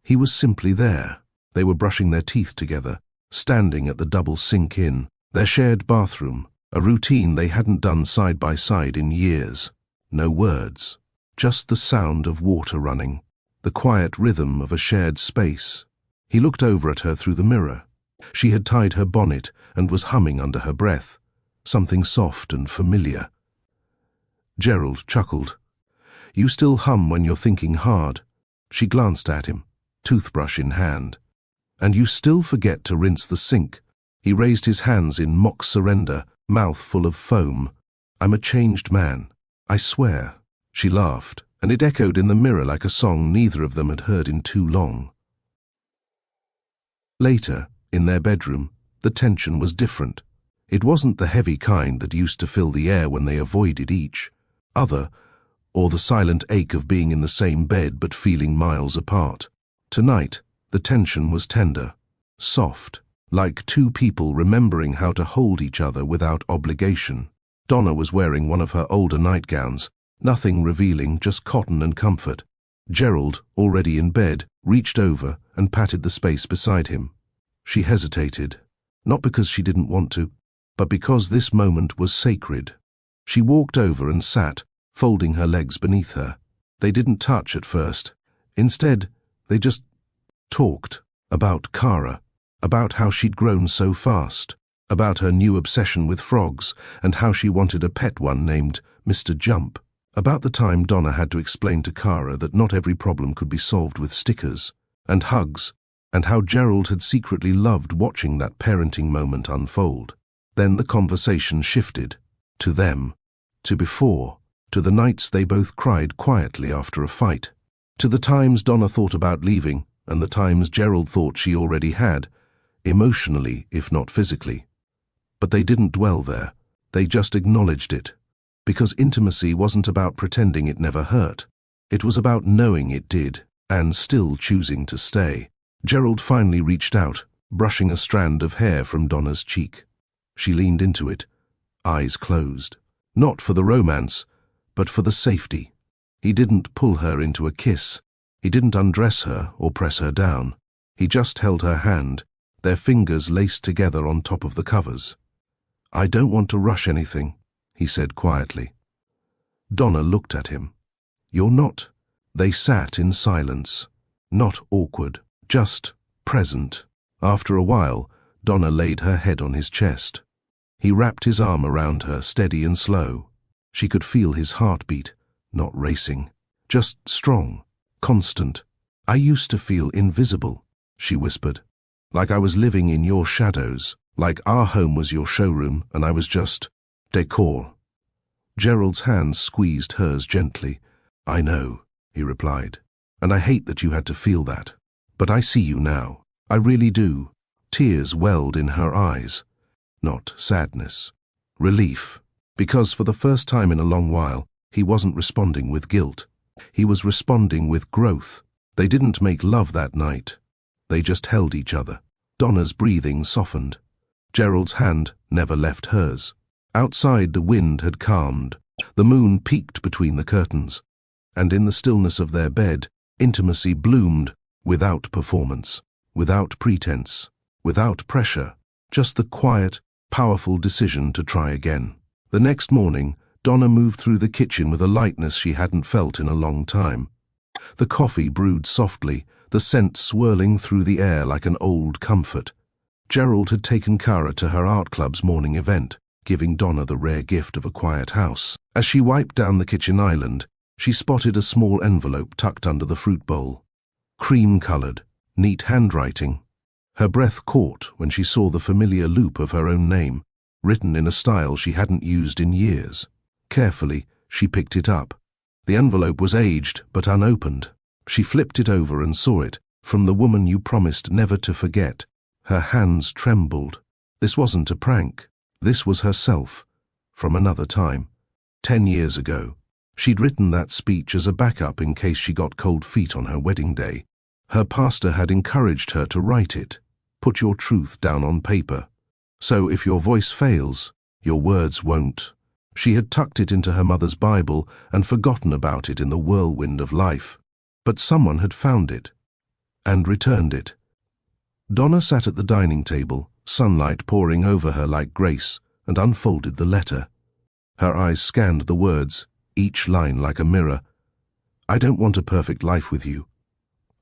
He was simply there. They were brushing their teeth together, standing at the double sink in, their shared bathroom, a routine they hadn't done side by side in years. No words, just the sound of water running, the quiet rhythm of a shared space. He looked over at her through the mirror. She had tied her bonnet and was humming under her breath, something soft and familiar. Gerald chuckled. "You still hum when you're thinking hard." She glanced at him, toothbrush in hand. "And you still forget to rinse the sink." He raised his hands in mock surrender, mouth full of foam. "I'm a changed man, I swear." She laughed, and it echoed in the mirror like a song neither of them had heard in too long. Later, in their bedroom, the tension was different. It wasn't the heavy kind that used to fill the air when they avoided each other, or the silent ache of being in the same bed but feeling miles apart. Tonight, the tension was tender, soft, like two people remembering how to hold each other without obligation. Donna was wearing one of her older nightgowns, nothing revealing, just cotton and comfort. Gerald, already in bed, reached over and patted the space beside him. She hesitated, not because she didn't want to, but because this moment was sacred. She walked over and sat, folding her legs beneath her. They didn't touch at first. Instead, they just talked about Kara, about how she'd grown so fast, about her new obsession with frogs and how she wanted a pet one named Mr. Jump, about the time Donna had to explain to Kara that not every problem could be solved with stickers and hugs, and how Gerald had secretly loved watching that parenting moment unfold. Then the conversation shifted, to them, to before, to the nights they both cried quietly after a fight, to the times Donna thought about leaving and the times Gerald thought she already had, emotionally if not physically. But they didn't dwell there, they just acknowledged it, because intimacy wasn't about pretending it never hurt. It was about knowing it did and still choosing to stay. Gerald finally reached out, brushing a strand of hair from Donna's cheek. She leaned into it, eyes closed. Not for the romance, but for the safety. He didn't pull her into a kiss. He didn't undress her or press her down. He just held her hand, their fingers laced together on top of the covers. "I don't want to rush anything," he said quietly. Donna looked at him. "You're not." They sat in silence, not awkward, just present. After a while, Donna laid her head on his chest. He wrapped his arm around her, steady and slow. She could feel his heartbeat, not racing, just strong, constant. "I used to feel invisible," she whispered, "like I was living in your shadows, like our home was your showroom and I was just decor." Gerald's hands squeezed hers gently. "I know," he replied, "and I hate that you had to feel that. But I see you now. I really do." Tears welled in her eyes. Not sadness. Relief. Because for the first time in a long while, he wasn't responding with guilt. He was responding with growth. They didn't make love that night. They just held each other. Donna's breathing softened. Gerald's hand never left hers. Outside, the wind had calmed. The moon peeked between the curtains. And in the stillness of their bed, intimacy bloomed, without performance, without pretense, without pressure, just the quiet, powerful decision to try again. The next morning, Donna moved through the kitchen with a lightness she hadn't felt in a long time. The coffee brewed softly, the scent swirling through the air like an old comfort. Gerald had taken Kara to her art club's morning event, giving Donna the rare gift of a quiet house. As she wiped down the kitchen island, she spotted a small envelope tucked under the fruit bowl. Cream-colored, neat handwriting. Her breath caught when she saw the familiar loop of her own name, written in a style she hadn't used in years. Carefully, she picked it up. The envelope was aged but unopened. She flipped it over and saw it, "From the woman you promised never to forget." Her hands trembled. This wasn't a prank. This was herself, from another time. 10 years ago. She'd written that speech as a backup in case she got cold feet on her wedding day. Her pastor had encouraged her to write it. Put your truth down on paper. So if your voice fails, your words won't. She had tucked it into her mother's Bible and forgotten about it in the whirlwind of life. But someone had found it and returned it. Donna sat at the dining table, sunlight pouring over her like grace, and unfolded the letter. Her eyes scanned the words, each line like a mirror. I don't want a perfect life with you.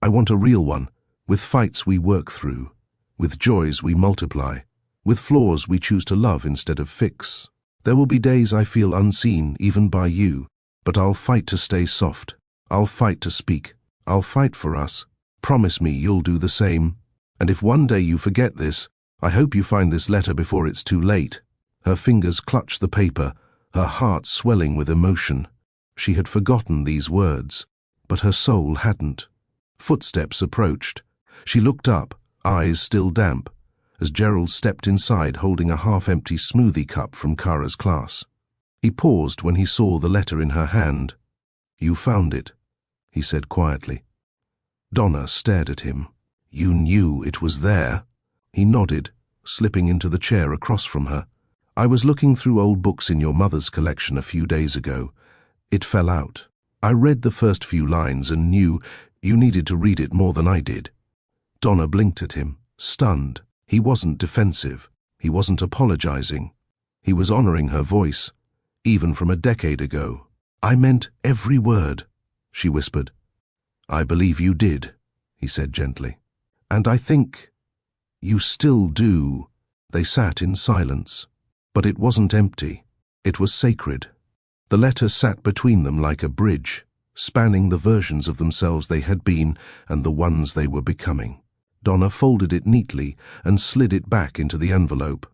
I want a real one, with fights we work through, with joys we multiply, with flaws we choose to love instead of fix. There will be days I feel unseen even by you, but I'll fight to stay soft. I'll fight to speak. I'll fight for us. Promise me you'll do the same. And if one day you forget this, I hope you find this letter before it's too late. Her fingers clutched the paper, her heart swelling with emotion. She had forgotten these words, but her soul hadn't. Footsteps approached. She looked up, eyes still damp, as Gerald stepped inside holding a half-empty smoothie cup from Kara's class. He paused when he saw the letter in her hand. You found it, he said quietly. Donna stared at him. You knew it was there? He nodded, slipping into the chair across from her. I was looking through old books in your mother's collection a few days ago. It fell out. I read the first few lines and knew you needed to read it more than I did. Donna blinked at him, stunned. He wasn't defensive. He wasn't apologizing. He was honoring her voice, even from a decade ago. I meant every word, she whispered. I believe you did, he said gently. And I think you still do. They sat in silence. But it wasn't empty. It was sacred. The letter sat between them like a bridge, spanning the versions of themselves they had been and the ones they were becoming. Donna folded it neatly and slid it back into the envelope.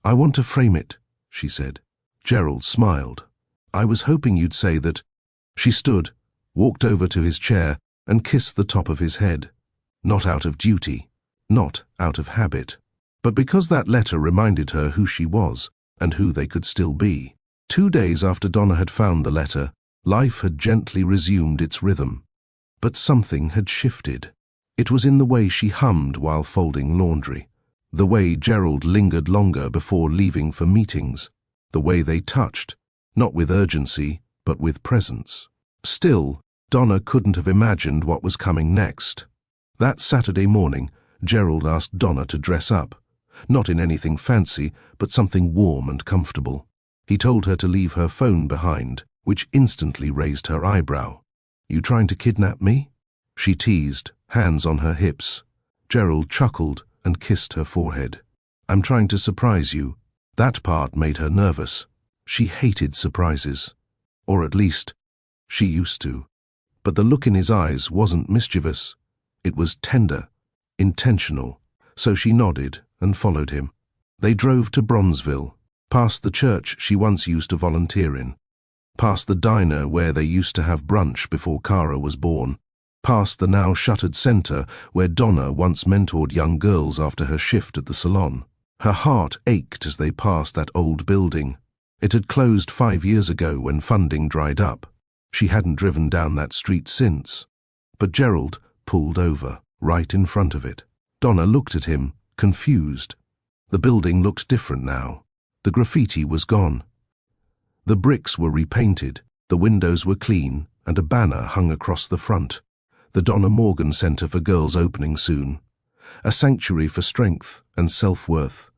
I want to frame it, she said. Gerald smiled. I was hoping you'd say that. She stood, walked over to his chair, and kissed the top of his head. Not out of duty, not out of habit, but because that letter reminded her who she was and who they could still be. 2 days after Donna had found the letter, life had gently resumed its rhythm. But something had shifted. It was in the way she hummed while folding laundry, the way Gerald lingered longer before leaving for meetings, the way they touched, not with urgency, but with presence. Still, Donna couldn't have imagined what was coming next. That Saturday morning, Gerald asked Donna to dress up, not in anything fancy, but something warm and comfortable. He told her to leave her phone behind, which instantly raised her eyebrow. You trying to kidnap me? She teased, hands on her hips. Gerald chuckled and kissed her forehead. I'm trying to surprise you. That part made her nervous. She hated surprises. Or at least, she used to. But the look in his eyes wasn't mischievous. It was tender, intentional. So she nodded and followed him. They drove to Bronzeville, past the church she once used to volunteer in, past the diner where they used to have brunch before Kara was born, past the now shuttered center where Donna once mentored young girls after her shift at the salon. Her heart ached as they passed that old building. It had closed 5 years ago when funding dried up. She hadn't driven down that street since. But Gerald pulled over, right in front of it. Donna looked at him, confused. The building looked different now. The graffiti was gone. The bricks were repainted, the windows were clean, and a banner hung across the front. The Donna Morgan Center for Girls opening soon. A sanctuary for strength and self-worth.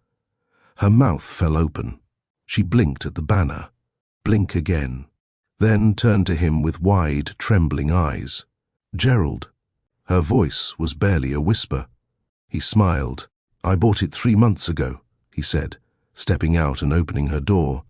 Her mouth fell open. She blinked at the banner. Blink again. Then turned to him with wide, trembling eyes. Gerald. Her voice was barely a whisper. He smiled. I bought it 3 months ago, he said, stepping out and opening her door.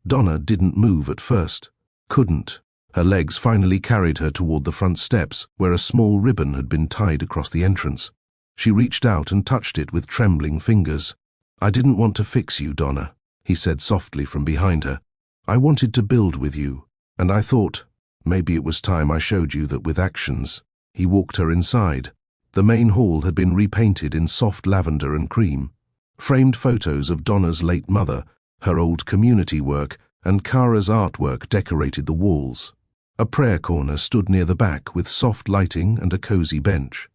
Donna didn't move at first. Couldn't. Her legs finally carried her toward the front steps, where a small ribbon had been tied across the entrance. She reached out and touched it with trembling fingers. I didn't want to fix you, Donna, he said softly from behind her. I wanted to build with you, and I thought, maybe it was time I showed you that with actions. He walked her inside. The main hall had been repainted in soft lavender and cream. Framed photos of Donna's late mother, her old community work, and Kara's artwork decorated the walls. A prayer corner stood near the back with soft lighting and a cozy bench.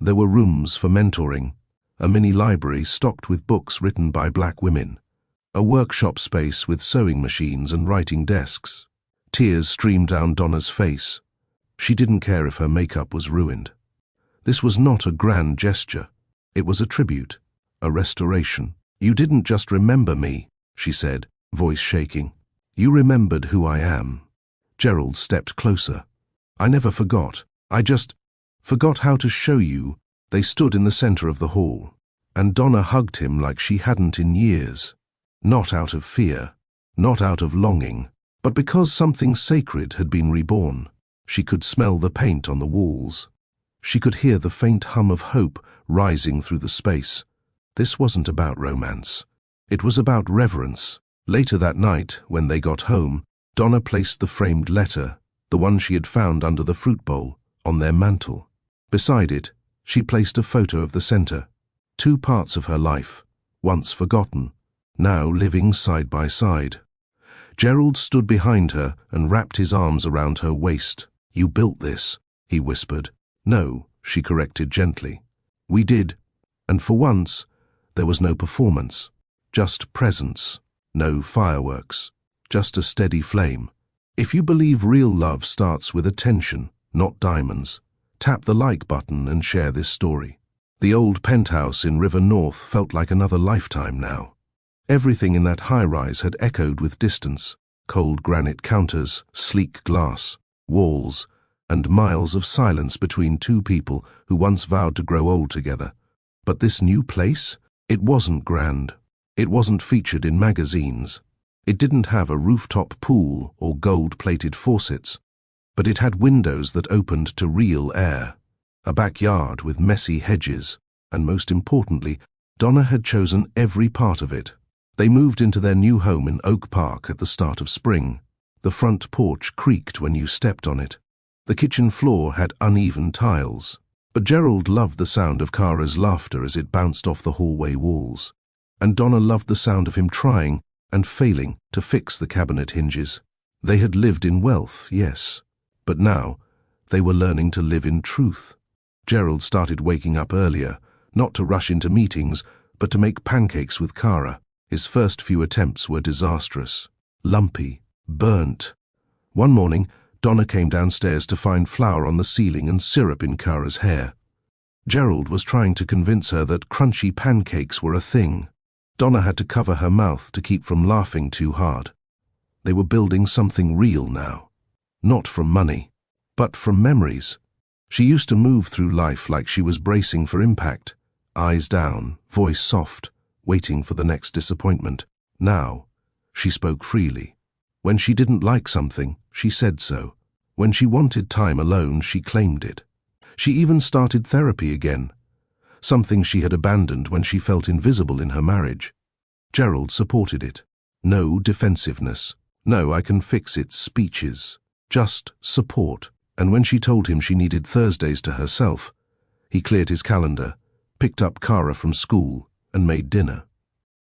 There were rooms for mentoring, a mini library stocked with books written by black women, a workshop space with sewing machines and writing desks. Tears streamed down Donna's face. She didn't care if her makeup was ruined. This was not a grand gesture. It was a tribute, a restoration. "You didn't just remember me," she said, voice shaking. "You remembered who I am." Gerald stepped closer. "I never forgot. I just forgot how to show you." They stood in the center of the hall, and Donna hugged him like she hadn't in years. Not out of fear, not out of longing, but because something sacred had been reborn. She could smell the paint on the walls. She could hear the faint hum of hope rising through the space. This wasn't about romance. It was about reverence. Later that night, when they got home, Donna placed the framed letter, the one she had found under the fruit bowl, on their mantel. Beside it, she placed a photo of the center, two parts of her life, once forgotten, now living side by side. Gerald stood behind her and wrapped his arms around her waist. "You built this," he whispered. "No," she corrected gently. "We did, and for once, there was no performance, just presence, no fireworks, just a steady flame. If you believe real love starts with attention, not diamonds, tap the like button and share this story." The old penthouse in River North felt like another lifetime now. Everything in that high-rise had echoed with distance: cold granite counters, sleek glass, walls, and miles of silence between two people who once vowed to grow old together. But this new place? It wasn't grand. It wasn't featured in magazines. It didn't have a rooftop pool or gold-plated faucets, but it had windows that opened to real air, a backyard with messy hedges, and most importantly, Donna had chosen every part of it. They moved into their new home in Oak Park at the start of spring. The front porch creaked when you stepped on it. The kitchen floor had uneven tiles, but Gerald loved the sound of Kara's laughter as it bounced off the hallway walls, and Donna loved the sound of him trying and failing to fix the cabinet hinges. They had lived in wealth, yes, but now they were learning to live in truth. Gerald started waking up earlier, not to rush into meetings, but to make pancakes with Kara. His first few attempts were disastrous, lumpy, burnt. One morning, Donna came downstairs to find flour on the ceiling and syrup in Kara's hair. Gerald was trying to convince her that crunchy pancakes were a thing. Donna had to cover her mouth to keep from laughing too hard. They were building something real now. Not from money, but from memories. She used to move through life like she was bracing for impact, eyes down, voice soft, waiting for the next disappointment. Now, she spoke freely. When she didn't like something, she said so. When she wanted time alone, she claimed it. She even started therapy again, something she had abandoned when she felt invisible in her marriage. Gerald supported it. No defensiveness. No, I can fix it speeches. Just support. And when she told him she needed Thursdays to herself, he cleared his calendar, picked up Kara from school, and made dinner.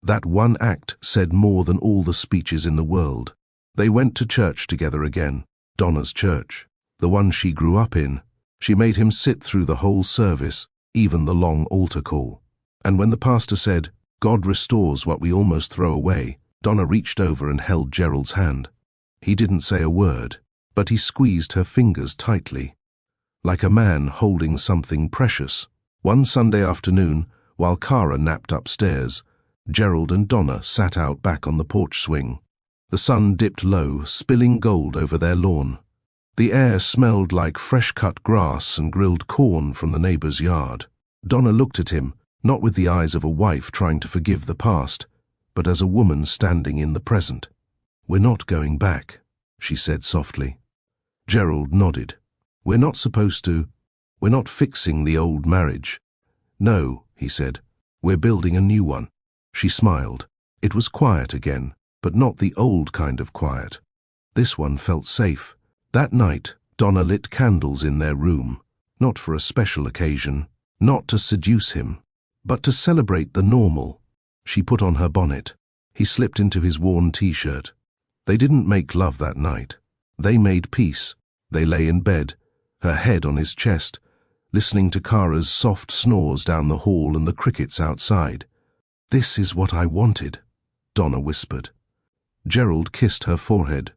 That one act said more than all the speeches in the world. They went to church together again, Donna's church, the one she grew up in. She made him sit through the whole service, even the long altar call. And when the pastor said, "God restores what we almost throw away," Donna reached over and held Gerald's hand. He didn't say a word, but he squeezed her fingers tightly, like a man holding something precious. One Sunday afternoon, while Kara napped upstairs, Gerald and Donna sat out back on the porch swing. The sun dipped low, spilling gold over their lawn. The air smelled like fresh-cut grass and grilled corn from the neighbor's yard. Donna looked at him, not with the eyes of a wife trying to forgive the past, but as a woman standing in the present. "We're not going back," she said softly. Gerald nodded. "We're not supposed to. We're not fixing the old marriage." "No," he said. "We're building a new one." She smiled. It was quiet again, but not the old kind of quiet. This one felt safe. That night, Donna lit candles in their room, not for a special occasion, not to seduce him, but to celebrate the normal. She put on her bonnet. He slipped into his worn t-shirt. They didn't make love that night. They made peace. They lay in bed, her head on his chest, listening to Kara's soft snores down the hall and the crickets outside. "This is what I wanted," Donna whispered. Gerald kissed her forehead.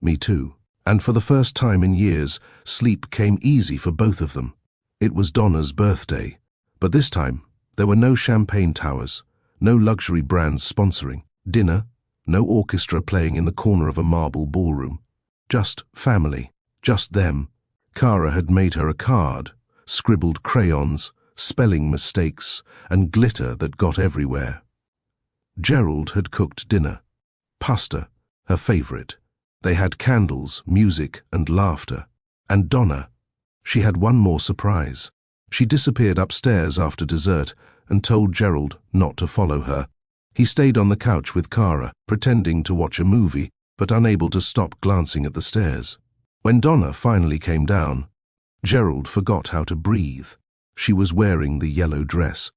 "Me too." And for the first time in years, sleep came easy for both of them. It was Donna's birthday, but this time there were no champagne towers, no luxury brands sponsoring dinner, no orchestra playing in the corner of a marble ballroom. Just family, just them. Kara had made her a card, scribbled crayons, spelling mistakes, and glitter that got everywhere. Gerald had cooked dinner. Pasta, her favorite. They had candles, music, and laughter. And Donna, she had one more surprise. She disappeared upstairs after dessert and told Gerald not to follow her. He stayed on the couch with Kara, pretending to watch a movie, but unable to stop glancing at the stairs. When Donna finally came down, Gerald forgot how to breathe. She was wearing the yellow dress,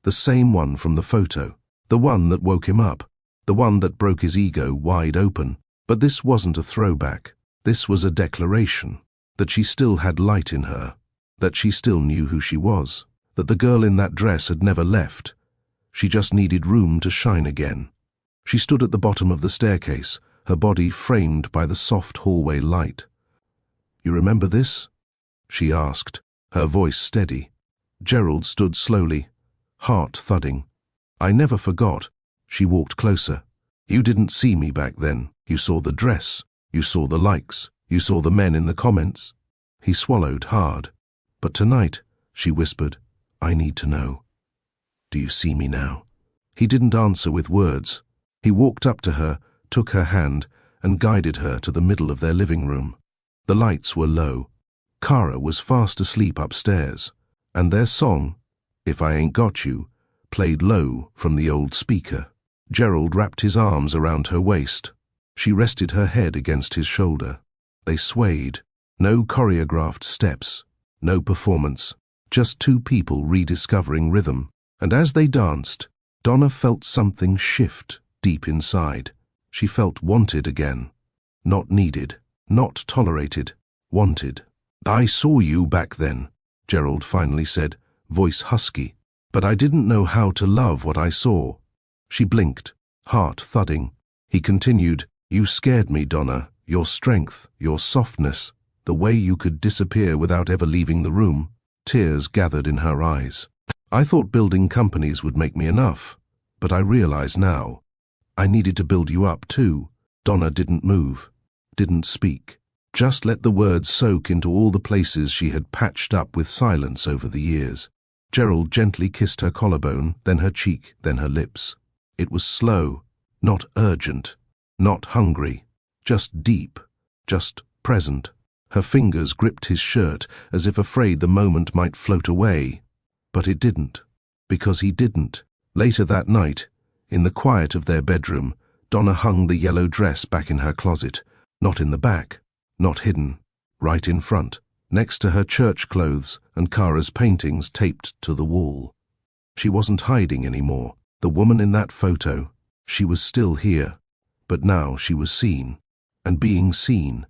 the same one from the photo, the one that woke him up, the one that broke his ego wide open. But this wasn't a throwback. This was a declaration that she still had light in her, that she still knew who she was, that the girl in that dress had never left. She just needed room to shine again. She stood at the bottom of the staircase, her body framed by the soft hallway light. "You remember this?" she asked, her voice steady. Gerald stood slowly, heart thudding. "I never forgot." She walked closer. "You didn't see me back then. You saw the dress. You saw the likes. You saw the men in the comments." He swallowed hard. "But tonight," she whispered, "I need to know. Do you see me now?" He didn't answer with words. He walked up to her, took her hand, and guided her to the middle of their living room. The lights were low. Kara was fast asleep upstairs, and their song, "If I Ain't Got You," played low from the old speaker. Gerald wrapped his arms around her waist. She rested her head against his shoulder. They swayed. No choreographed steps, no performance, just two people rediscovering rhythm. And as they danced, Donna felt something shift deep inside. She felt wanted again. Not needed, not tolerated, wanted. "I saw you back then," Gerald finally said, voice husky. "But I didn't know how to love what I saw." She blinked, heart thudding. He continued, "You scared me, Donna. Your strength, your softness, the way you could disappear without ever leaving the room." Tears gathered in her eyes. "I thought building companies would make me enough, but I realize now, I needed to build you up too." Donna didn't move, didn't speak, just let the words soak into all the places she had patched up with silence over the years. Gerald gently kissed her collarbone, then her cheek, then her lips. It was slow, not urgent, not hungry, just deep, just present. Her fingers gripped his shirt as if afraid the moment might float away. But it didn't, because he didn't. Later that night, in the quiet of their bedroom, Donna hung the yellow dress back in her closet, not in the back, not hidden, right in front, next to her church clothes and Kara's paintings taped to the wall. She wasn't hiding anymore. The woman in that photo, she was still here, but now she was seen, and being seen.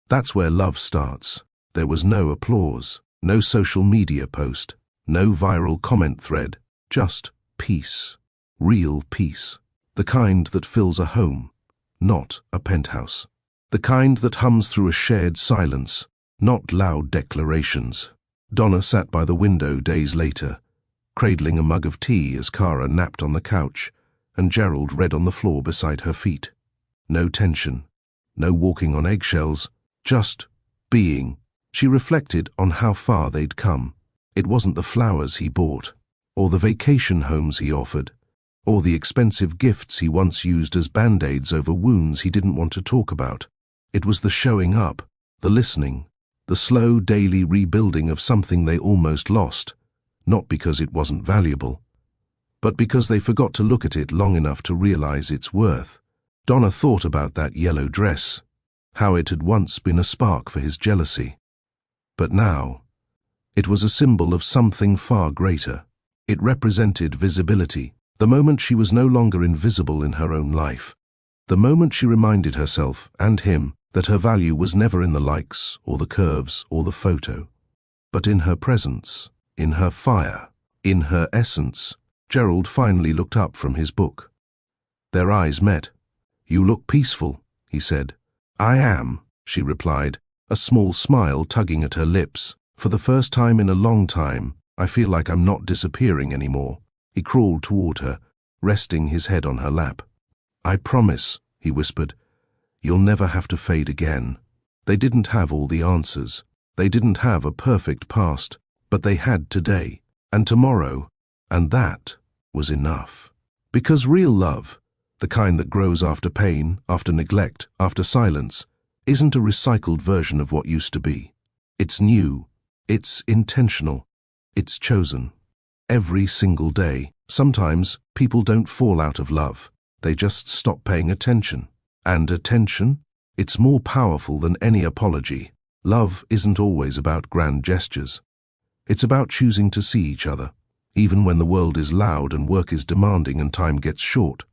That's where love starts. There was no applause, no social media post, no viral comment thread, just peace, real peace, the kind that fills a home, not a penthouse, the kind that hums through a shared silence, not loud declarations. Donna sat by the window days later, cradling a mug of tea as Kara napped on the couch, and Gerald read on the floor beside her feet. No tension, no walking on eggshells, just being. She reflected on how far they'd come. It wasn't the flowers he bought, or the vacation homes he offered, or the expensive gifts he once used as band-aids over wounds he didn't want to talk about. It was the showing up, the listening, the slow daily rebuilding of something they almost lost, not because it wasn't valuable, but because they forgot to look at it long enough to realize its worth. Donna thought about that yellow dress, how it had once been a spark for his jealousy. But now, it was a symbol of something far greater. It represented visibility, the moment she was no longer invisible in her own life. The moment she reminded herself and him that her value was never in the likes or the curves or the photo, but in her presence, in her fire, in her essence, Gerald finally looked up from his book. Their eyes met. "You look peaceful," he said. "I am," she replied, a small smile tugging at her lips. "For the first time in a long time, I feel like I'm not disappearing anymore." He crawled toward her, resting his head on her lap. "I promise," he whispered, "you'll never have to fade again." They didn't have all the answers. They didn't have a perfect past, but they had today and tomorrow, and that was enough. Because real love, the kind that grows after pain, after neglect, after silence, isn't a recycled version of what used to be. It's new, it's intentional, it's chosen. Every single day. Sometimes people don't fall out of love. They just stop paying attention. And attention? It's more powerful than any apology. Love isn't always about grand gestures. It's about choosing to see each other, even when the world is loud and work is demanding and time gets short.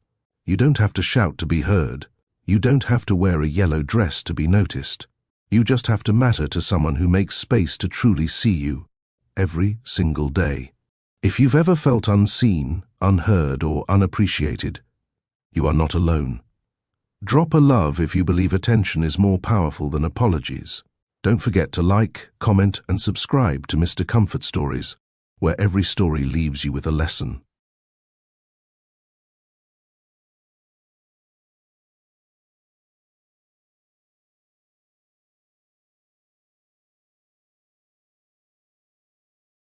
You don't have to shout to be heard. You don't have to wear a yellow dress to be noticed. You just have to matter to someone who makes space to truly see you, every single day. If you've ever felt unseen, unheard, or unappreciated, you are not alone. Drop a love if you believe attention is more powerful than apologies. Don't forget to like, comment, and subscribe to Mr. Comfort Stories, where every story leaves you with a lesson.